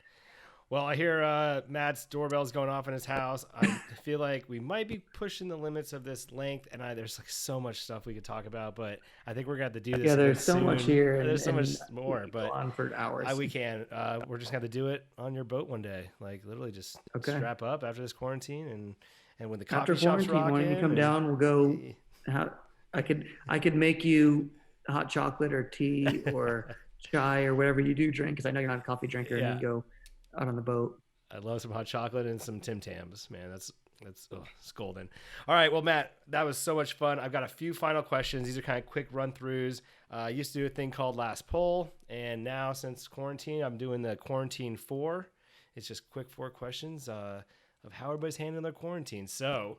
[SPEAKER 1] Well, I hear Matt's doorbell's going off in his house. I feel like we might be pushing the limits of this length, and there's like so much stuff we could talk about, but I think we're going to have to do this.
[SPEAKER 2] Yeah, there's so much here.
[SPEAKER 1] There's so much more, but
[SPEAKER 2] on for hours.
[SPEAKER 1] We can. We're just going to have to do it on your boat one day. Like literally just strap up after this quarantine, and when the coffee shops rock
[SPEAKER 2] when you come down, we'll go. I could make you hot chocolate or tea or chai or whatever you do drink, because I know you're not a coffee drinker, and you go out on the boat.
[SPEAKER 1] I love some hot chocolate and some Tim Tams, man. That's it's golden. All right, well, Matt, that was so much fun. I've got a few final questions. These are kind of quick run throughs. I used to do a thing called Last Poll, and now since quarantine, I'm doing the Quarantine 4. It's just quick 4 questions of how everybody's handling their quarantine. So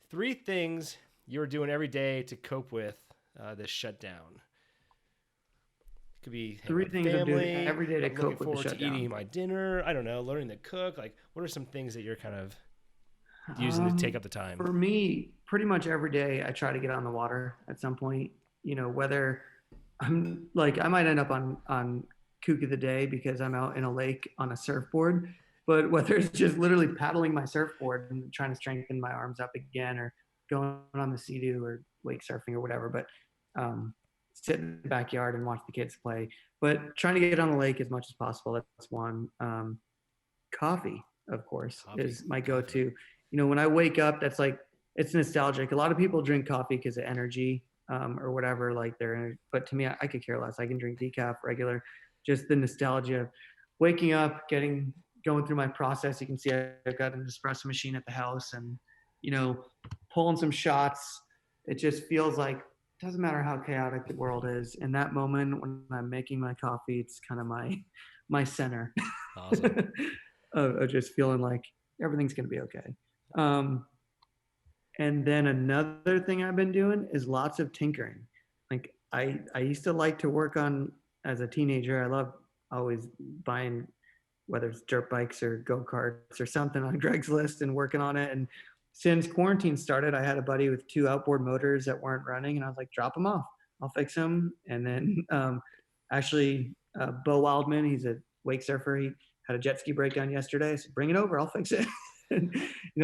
[SPEAKER 1] 3 things you're doing every day to cope with this shutdown. Could be
[SPEAKER 2] 3 things I'm doing every day to cope with the shutdown.
[SPEAKER 1] Looking forward to eating my dinner. I don't know, learning to cook. Like, what are some things that you're kind of using to take up the time?
[SPEAKER 2] For me, pretty much every day I try to get on the water at some point. You know, whether I'm like, I might end up on Kook of the Day because I'm out in a lake on a surfboard, but whether it's just literally paddling my surfboard and trying to strengthen my arms up again, or going on the Sea-Doo or wake surfing or whatever. But sit in the backyard and watch the kids play. But trying to get on the lake as much as possible. That's one. Coffee, of course,
[SPEAKER 1] Coffee.
[SPEAKER 2] is my go-to. When I wake up, that's like, it's nostalgic. A lot of people drink coffee because of energy, or whatever, like but to me, I could care less. I can drink decaf, regular, just the nostalgia of waking up, going through my process. You can see I've got an espresso machine at the house, and pulling some shots. It just feels like, it doesn't matter how chaotic the world is. In that moment when I'm making my coffee, it's kind of my center.
[SPEAKER 1] Awesome.
[SPEAKER 2] Of just feeling like everything's going to be okay. And then another thing I've been doing is lots of tinkering. Like I used to like to work on, as a teenager, I love always buying, whether it's dirt bikes or go-karts or something, on Craigslist and working on it. And since quarantine started, I had a buddy with 2 outboard motors that weren't running, and I was like, drop them off, I'll fix them. And then actually, Bo Wildman, he's a wake surfer. He had a jet ski breakdown yesterday. I said, bring it over, I'll fix it. And,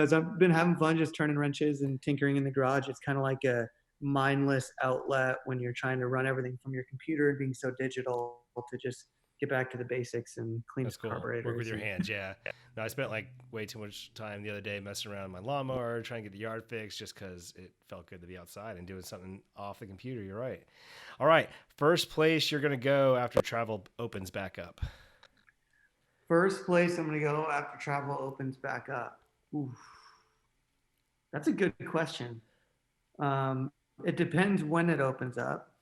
[SPEAKER 2] so I've been having fun just turning wrenches and tinkering in the garage. It's kind of like a mindless outlet when you're trying to run everything from your computer and being so digital, to just get back to the basics and clean
[SPEAKER 1] That's cool.
[SPEAKER 2] carburetors.
[SPEAKER 1] Work with your hands, yeah. No, I spent like way too much time the other day messing around with my lawnmower, trying to get the yard fixed, just because it felt good to be outside and doing something off the computer. You're right. All right, first place you're going to go after travel opens back up.
[SPEAKER 2] First place I'm going to go after travel opens back up. Oof. That's a good question. It depends when it opens up,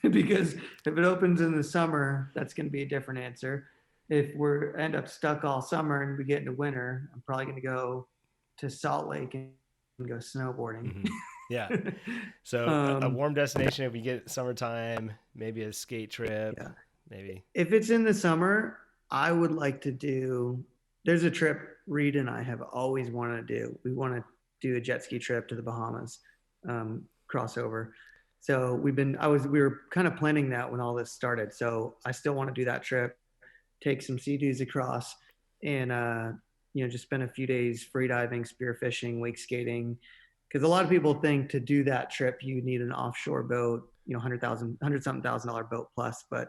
[SPEAKER 2] because if it opens in the summer, that's going to be a different answer. If we end up stuck all summer and we get into winter, I'm probably going to go to Salt Lake and go snowboarding.
[SPEAKER 1] Mm-hmm. Yeah. So a warm destination, if we get summertime, maybe a skate trip,
[SPEAKER 2] yeah.
[SPEAKER 1] maybe.
[SPEAKER 2] If it's in the summer, I would like to do, there's a trip Reed and I have always wanted to do. We want to do a jet ski trip to the Bahamas, crossover. So we were kind of planning that when all this started. So I still want to do that trip, take some sea-doos across, and just spend a few days freediving, spearfishing, wake skating. Because a lot of people think to do that trip you need an offshore boat, $100-something thousand boat plus. But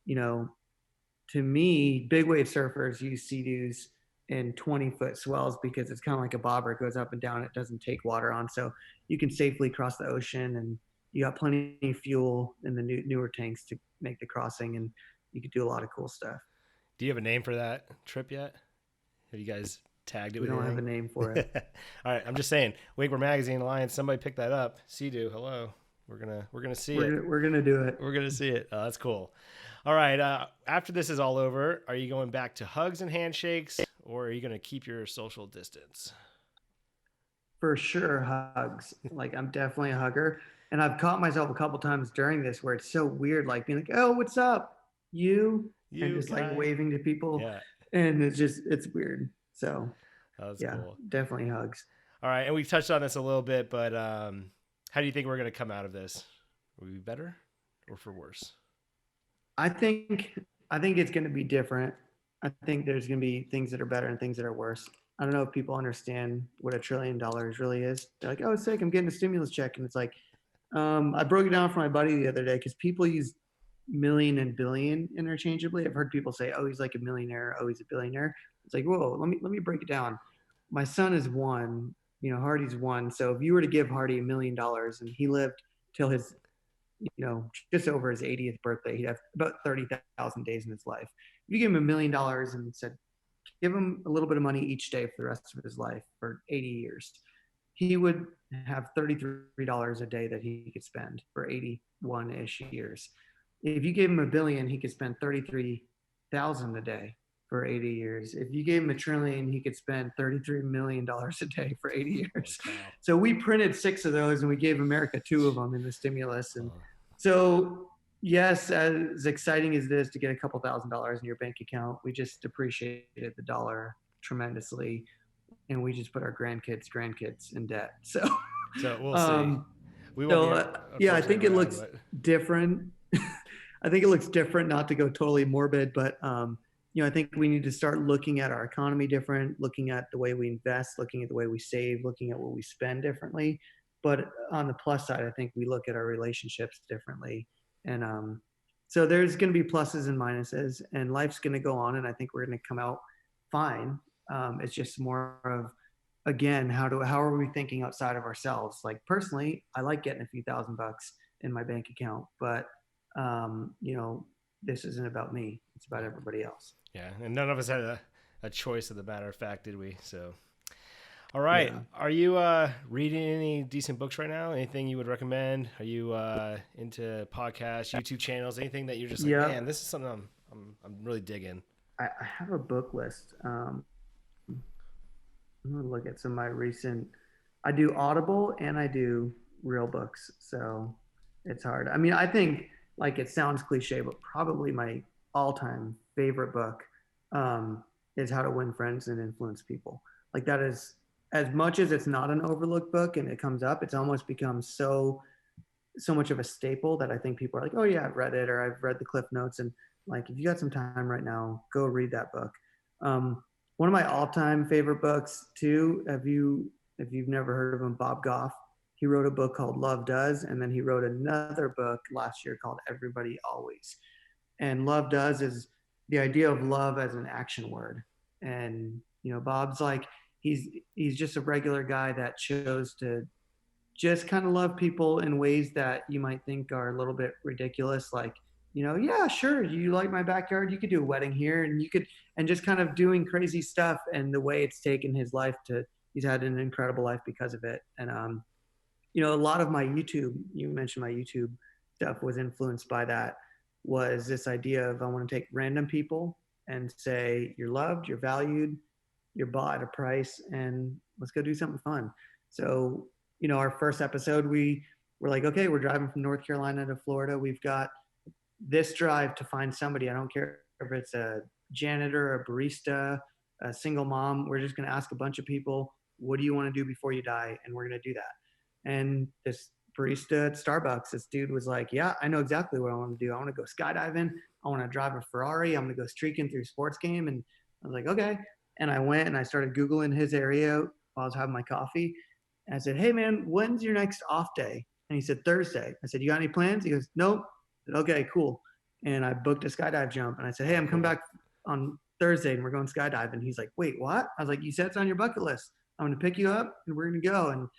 [SPEAKER 2] to me, big wave surfers use sea-doos in 20-foot swells because it's kind of like a bobber. It goes up and down. It doesn't take water on, so you can safely cross the ocean, and you got plenty of fuel in the newer tanks to make the crossing, and you could do a lot of cool stuff.
[SPEAKER 1] Do you have a name for that trip yet? Have you guys tagged it?
[SPEAKER 2] We don't
[SPEAKER 1] anything?
[SPEAKER 2] have a name for it.
[SPEAKER 1] All right, I'm just saying, Wakeboard Magazine Alliance, somebody pick that up. Sea-Doo, hello. We're gonna see it.
[SPEAKER 2] We're gonna do it.
[SPEAKER 1] We're gonna see it. Oh, that's cool. All right. After this is all over, are you going back to hugs and handshakes, or are you gonna keep your social distance?
[SPEAKER 2] For sure, hugs. Like, I'm definitely a hugger, and I've caught myself a couple times during this where it's so weird, like being like, "Oh, what's up, you?" and just
[SPEAKER 1] guy.
[SPEAKER 2] like waving to people,
[SPEAKER 1] yeah.
[SPEAKER 2] And it's weird. So,
[SPEAKER 1] that's
[SPEAKER 2] yeah,
[SPEAKER 1] cool.
[SPEAKER 2] Definitely hugs.
[SPEAKER 1] All right, and we've touched on this a little bit, but how do you think we're gonna come out of this? Will we be better or for worse?
[SPEAKER 2] I think it's going to be different. I think there's going to be things that are better and things that are worse. I don't know if people understand what $1 trillion really is. They're like, "Oh, it's sick, I'm getting a stimulus check," and it's like, I broke it down for my buddy the other day because people use million and billion interchangeably. I've heard people say, "Oh, he's like a millionaire. Oh, he's a billionaire." It's like, whoa, let me break it down. My son is one. Hardy's one. So if you were to give Hardy $1 million and he lived till his just over his 80th birthday, he'd have about 30,000 days in his life. If you give him $1 million and said, give him a little bit of money each day for the rest of his life for 80 years, he would have $33 a day that he could spend for 81-ish years. If you gave him $1 billion, he could spend 33,000 a day for 80 years. If you gave him $1 trillion, he could spend $33 million a day for 80 years.
[SPEAKER 1] Wow.
[SPEAKER 2] So we printed 6 of those and we gave America 2 of them in the stimulus. And so, yes, as exciting as it is to get a couple $1,000s in your bank account, we just depreciated the dollar tremendously, and we just put our grandkids in debt. So
[SPEAKER 1] we'll see. We won't
[SPEAKER 2] I think it looks different. I think it looks different, not to go totally morbid, but I think we need to start looking at our economy different, looking at the way we invest, looking at the way we save, looking at what we spend differently. But on the plus side, I think we look at our relationships differently. And so there's going to be pluses and minuses, and life's going to go on, and I think we're going to come out fine. It's just more of, again, how are we thinking outside of ourselves? Like personally, I like getting a few $1,000 in my bank account, but you know, this isn't about me. It's about everybody else.
[SPEAKER 1] Yeah, and none of us had a choice, of the matter of fact, did we? So, all right.
[SPEAKER 2] Yeah.
[SPEAKER 1] Are you reading any decent books right now? Anything you would recommend? Are you into podcasts, YouTube channels, anything that you're just like,
[SPEAKER 2] Yeah.
[SPEAKER 1] man, this is something I'm really digging?
[SPEAKER 2] I have a book list. I'm gonna look at some of my recent. I do Audible and I do real books, so it's hard. I mean, I think like it sounds cliche, but probably my all-time favorite book is How to Win Friends and Influence People. Like that is, as much as it's not an overlooked book and it comes up, it's almost become so much of a staple that I think people are like, oh yeah, I've read it, or I've read the Cliff Notes. And like, if you got some time right now, go read that book. Um, One of my all-time favorite books too. If you've never heard of him, Bob Goff, he wrote a book called Love Does, and then he wrote another book last year called Everybody Always. And Love Does is the idea of love as an action word. And you know, Bob's like, he's just a regular guy that chose to just kind of love people in ways that you might think are a little bit ridiculous, like, you know, yeah, sure, you like my backyard, you could do a wedding here, and you could, and just kind of doing crazy stuff. And the way it's taken his life to, he's had an incredible life because of it. And you know, a lot of my YouTube, you mentioned my YouTube stuff was influenced by that, was this idea of, I want to take random people and say, you're loved, you're valued, you're bought at a price, and let's go do something fun. So, you know, our first episode, we were like, okay, we're driving from North Carolina to Florida. We've got this drive to find somebody. I don't care if it's a janitor, a barista, a single mom. We're just going to ask a bunch of people, what do you want to do before you die? And we're going to do that. And this barista at Starbucks, this dude was like, yeah, I know exactly what I want to do. I want to go skydiving. I want to drive a Ferrari. I'm going to go streaking through sports game. And I was like, okay. And I went and I started Googling his area while I was having my coffee. And I said, hey man, when's your next off day? And he said, Thursday. I said, you got any plans? He goes, nope. I said, okay, cool. And I booked a skydive jump. And I said, hey, I'm coming back on Thursday and we're going skydiving. He's like, wait, what? I was like, you said it's on your bucket list. I'm going to pick you up and we're going to go. And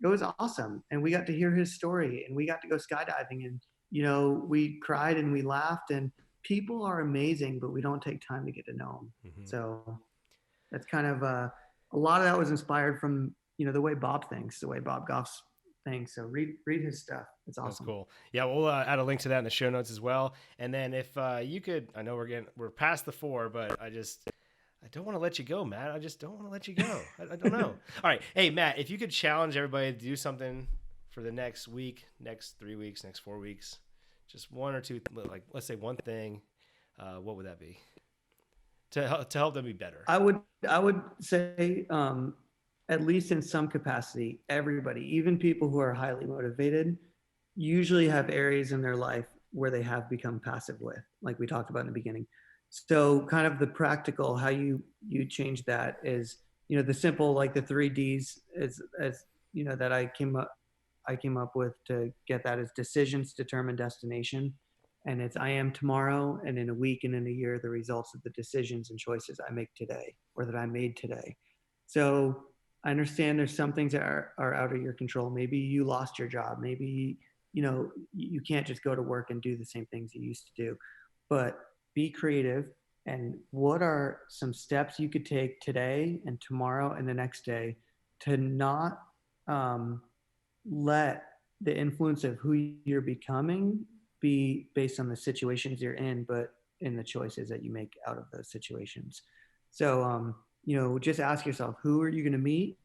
[SPEAKER 2] it was awesome. And we got to hear his story and we got to go skydiving. And, you know, we cried and we laughed. And people are amazing, but we don't take time to get to know them. Mm-hmm. So that's kind of a lot of that was inspired from, you know, the way Bob thinks, the way Bob Goff's thinks. So read his stuff. It's awesome.
[SPEAKER 1] That's cool. Yeah, we'll add a link to that in the show notes as well. And then if you could, I know we're past the 4, but I don't want to let you go, Matt. I just don't want to let you go. I don't know. All right. Hey, Matt, if you could challenge everybody to do something for the next week, next 3 weeks, next 4 weeks, just one or two, like let's say one thing, what would that be? To help them be better.
[SPEAKER 2] I would say, at least in some capacity, everybody, even people who are highly motivated, usually have areas in their life where they have become passive with, like we talked about in the beginning. So kind of the practical, how you change that is, you know, the simple, like the 3Ds is, as you know, that I came up with to get that is decisions, determine, destination. And it's, I am tomorrow, and in a week and in a year, the results of the decisions and choices I make today, or that I made today. So I understand there's some things that are out of your control. Maybe you lost your job. Maybe, you know, you can't just go to work and do the same things you used to do, but be creative. And what are some steps you could take today and tomorrow and the next day to not let the influence of who you're becoming be based on the situations you're in, but in the choices that you make out of those situations. So, you know, just ask yourself, who are you going to meet?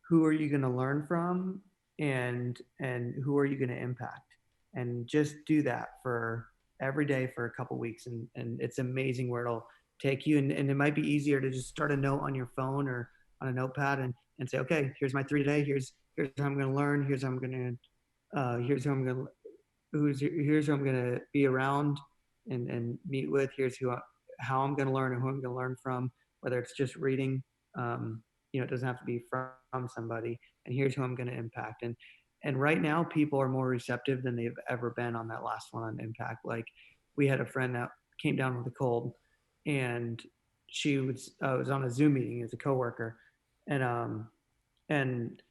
[SPEAKER 2] Who are you going to learn from? And who are you going to impact? And just do that for every day for a couple weeks. And it's amazing where it'll take you. And it might be easier to just start a note on your phone or on a notepad and say, okay, here's my 3-day. Here's how I'm going to learn. Here's how I'm going to, here's who I'm going to, here's who I'm going to be around and meet with. Here's how I'm going to learn and who I'm going to learn from, whether it's just reading, you know, it doesn't have to be from somebody. And here's who I'm going to impact. And And right now people are more receptive than they've ever been on that last one on Impact. Like, we had a friend that came down with a cold, and she was on a Zoom meeting as a coworker, and and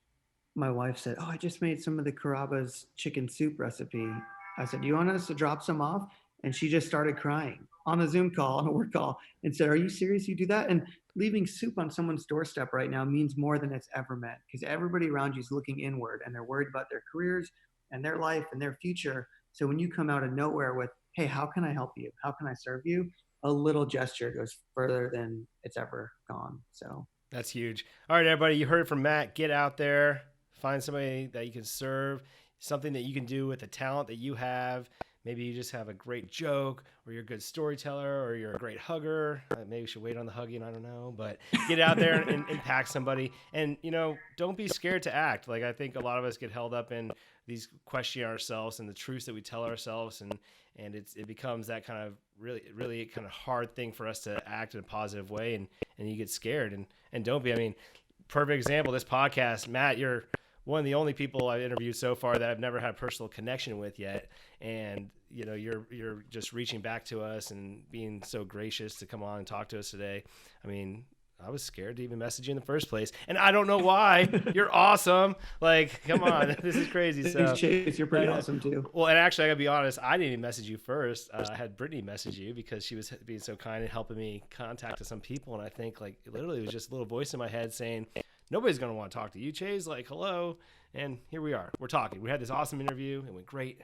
[SPEAKER 2] my wife said, "Oh, I just made some of the Carrabba's chicken soup recipe." I said, "Do you want us to drop some off?" And she just started crying on a Zoom call, on a work call, and said, "Are you serious? You do that?" And leaving soup on someone's doorstep right now means more than it's ever meant, because everybody around you is looking inward and they're worried about their careers and their life and their future. So when you come out of nowhere with, "Hey, how can I help you? How can I serve you?" A little gesture goes further than it's ever gone. So
[SPEAKER 1] That's huge. All right, everybody, you heard it from Matt. Get out there, find somebody that you can serve, something that you can do with the talent that you have. Maybe you just have a great joke, or you're a good storyteller, or you're a great hugger. Maybe you should wait on the hugging. I don't know, but get out there and impact somebody. And, don't be scared to act. Like, I think a lot of us get held up in these questioning ourselves and the truths that we tell ourselves. And it becomes that kind of really kind of hard thing for us to act in a positive way. And you get scared and don't be. I mean, perfect example, this podcast, Matt, you're one of the only people I've interviewed so far that I've never had a personal connection with yet. And, you're just reaching back to us and being so gracious to come on and talk to us today. I mean, I was scared to even message you in the first place, and I don't know why. You're awesome. Like, come on, this is crazy. So,
[SPEAKER 2] Chase, you're pretty awesome too.
[SPEAKER 1] Well, and actually, I gotta be honest, I didn't even message you first. I had Brittany message you because she was being so kind and helping me contact some people. And I think, like, literally, it was just a little voice in my head saying, "Nobody's gonna want to talk to you, Chase. Like, hello." And here we are. We're talking. We had this awesome interview. It went great,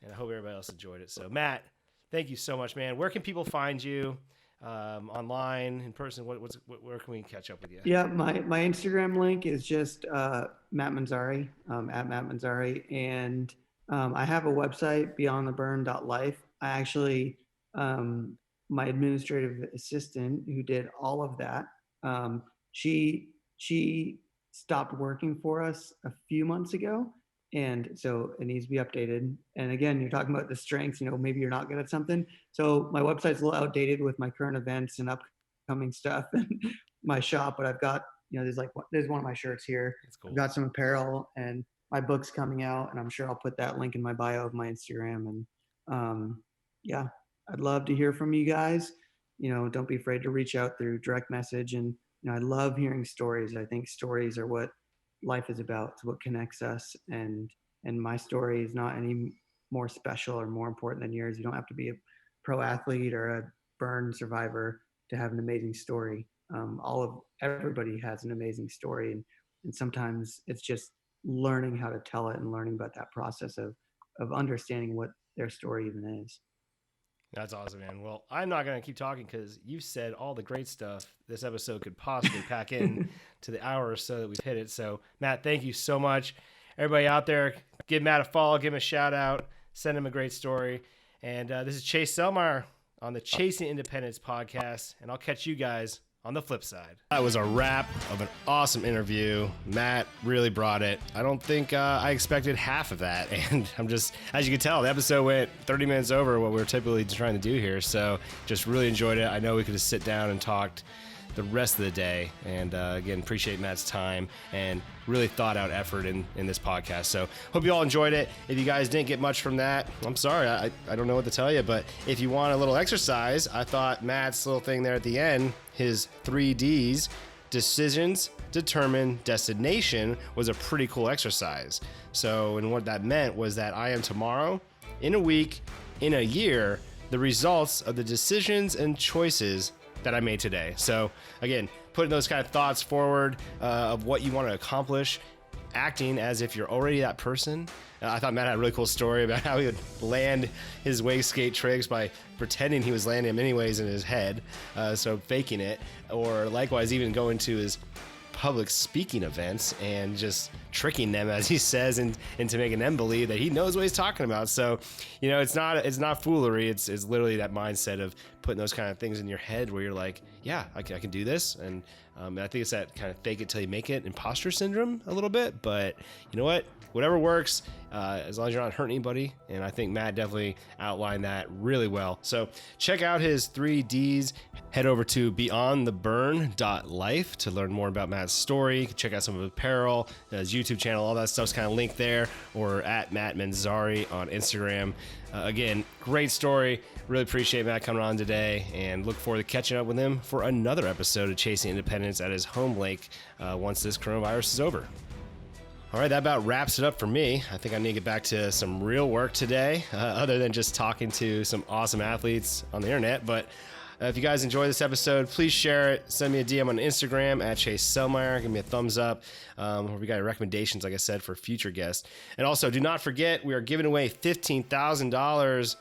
[SPEAKER 1] and I hope everybody else enjoyed it. So, Matt, thank you so much, man. Where can people find you? Online, in person? Where can we catch up with you?
[SPEAKER 2] Yeah, my Instagram link is just Matt Manzari, at Matt Manzari, and I have a website, beyondtheburned.life. I actually, my administrative assistant who did all of that, she stopped working for us a few months ago, and so it needs to be updated. And again, you're talking about the strengths, maybe you're not good at something. So my website's a little outdated with my current events and upcoming stuff and my shop, but I've got, there's one of my shirts here.
[SPEAKER 1] That's cool.
[SPEAKER 2] I've got some apparel, and my book's coming out, and I'm sure I'll put that link in my bio of my Instagram. And yeah, I'd love to hear from you guys. Don't be afraid to reach out through direct message. And I love hearing stories. I think stories are what life is about. It's what connects us. And my story is not any more special or more important than yours. You don't have to be a pro athlete or a burn survivor to have an amazing story. Everybody has an amazing story, and sometimes it's just learning how to tell it and learning about that process of understanding what their story even is.
[SPEAKER 1] That's awesome, man. Well, I'm not going to keep talking because you said all the great stuff this episode could possibly pack in to the hour or so that we've hit it. So, Matt, thank you so much. Everybody out there, give Matt a follow, give him a shout out, send him a great story. And this is Chase Selmeyer on the Chasing Independence podcast, and I'll catch you guys on the flip side. That was a wrap of an awesome interview. Matt really brought it. I don't think I expected half of that. And I'm just, as you can tell, the episode went 30 minutes over what we're typically trying to do here. So just really enjoyed it. I know we could just sit down and talked the rest of the day. And again, appreciate Matt's time and really thought out effort in this podcast. So hope you all enjoyed it. If you guys didn't get much from that, I'm sorry. I don't know what to tell you, but if you want a little exercise, I thought Matt's little thing there at the end, his 3 Ds, decisions, determine, destination, was a pretty cool exercise. So, and what that meant was that I am tomorrow, in a week, in a year, the results of the decisions and choices that I made today. So again, putting those kind of thoughts forward of what you want to accomplish, acting as if you're already that person. I thought Matt had a really cool story about how he would land his wake skate tricks by pretending he was landing them anyways in his head, so faking it, or likewise even going to his public speaking events and just tricking them, as he says, into making them believe that he knows what he's talking about. So, it's not foolery. It's literally that mindset of putting those kind of things in your head where you're like, yeah, I can do this. And I think it's that kind of fake it till you make it imposter syndrome a little bit. But you know what? Whatever works, as long as you're not hurting anybody. And I think Matt definitely outlined that really well. So check out his 3 Ds. Head over to beyondtheburn.life to learn more about Matt's story. Check out some of his apparel, his YouTube channel. All that stuff's kind of linked there, or at Matt Manzari on Instagram. Again, great story. Really appreciate Matt coming on today, and look forward to catching up with him for another episode of Chasing Independence at his home lake once this coronavirus is over. All right, that about wraps it up for me. I think I need to get back to some real work today, other than just talking to some awesome athletes on the internet. But if you guys enjoy this episode, please share it. Send me a DM on Instagram at Chase Selmeyer. Give me a thumbs up. We got recommendations, like I said, for future guests. And also, do not forget, we are giving away $15,000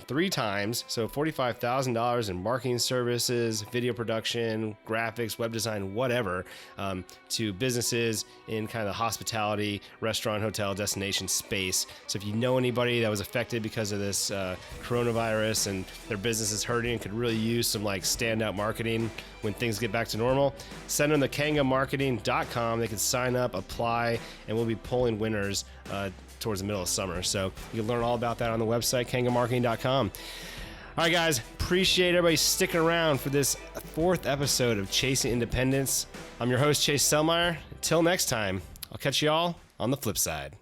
[SPEAKER 1] 3 times, so $45,000 in marketing services, video production, graphics, web design, whatever, to businesses in kind of the hospitality, restaurant, hotel, destination space. So if you know anybody that was affected because of this coronavirus and their business is hurting and could really use some like standout marketing when things get back to normal, send them to kangamarketing.com. They can sign up, apply, and we'll be pulling winners towards the middle of summer. So you can learn all about that on the website, kangamarketing.com. All right, guys, appreciate everybody sticking around for this 4th episode of Chasing Independence. I'm your host, Chase Selmeyer. Until next time, I'll catch you all on the flip side.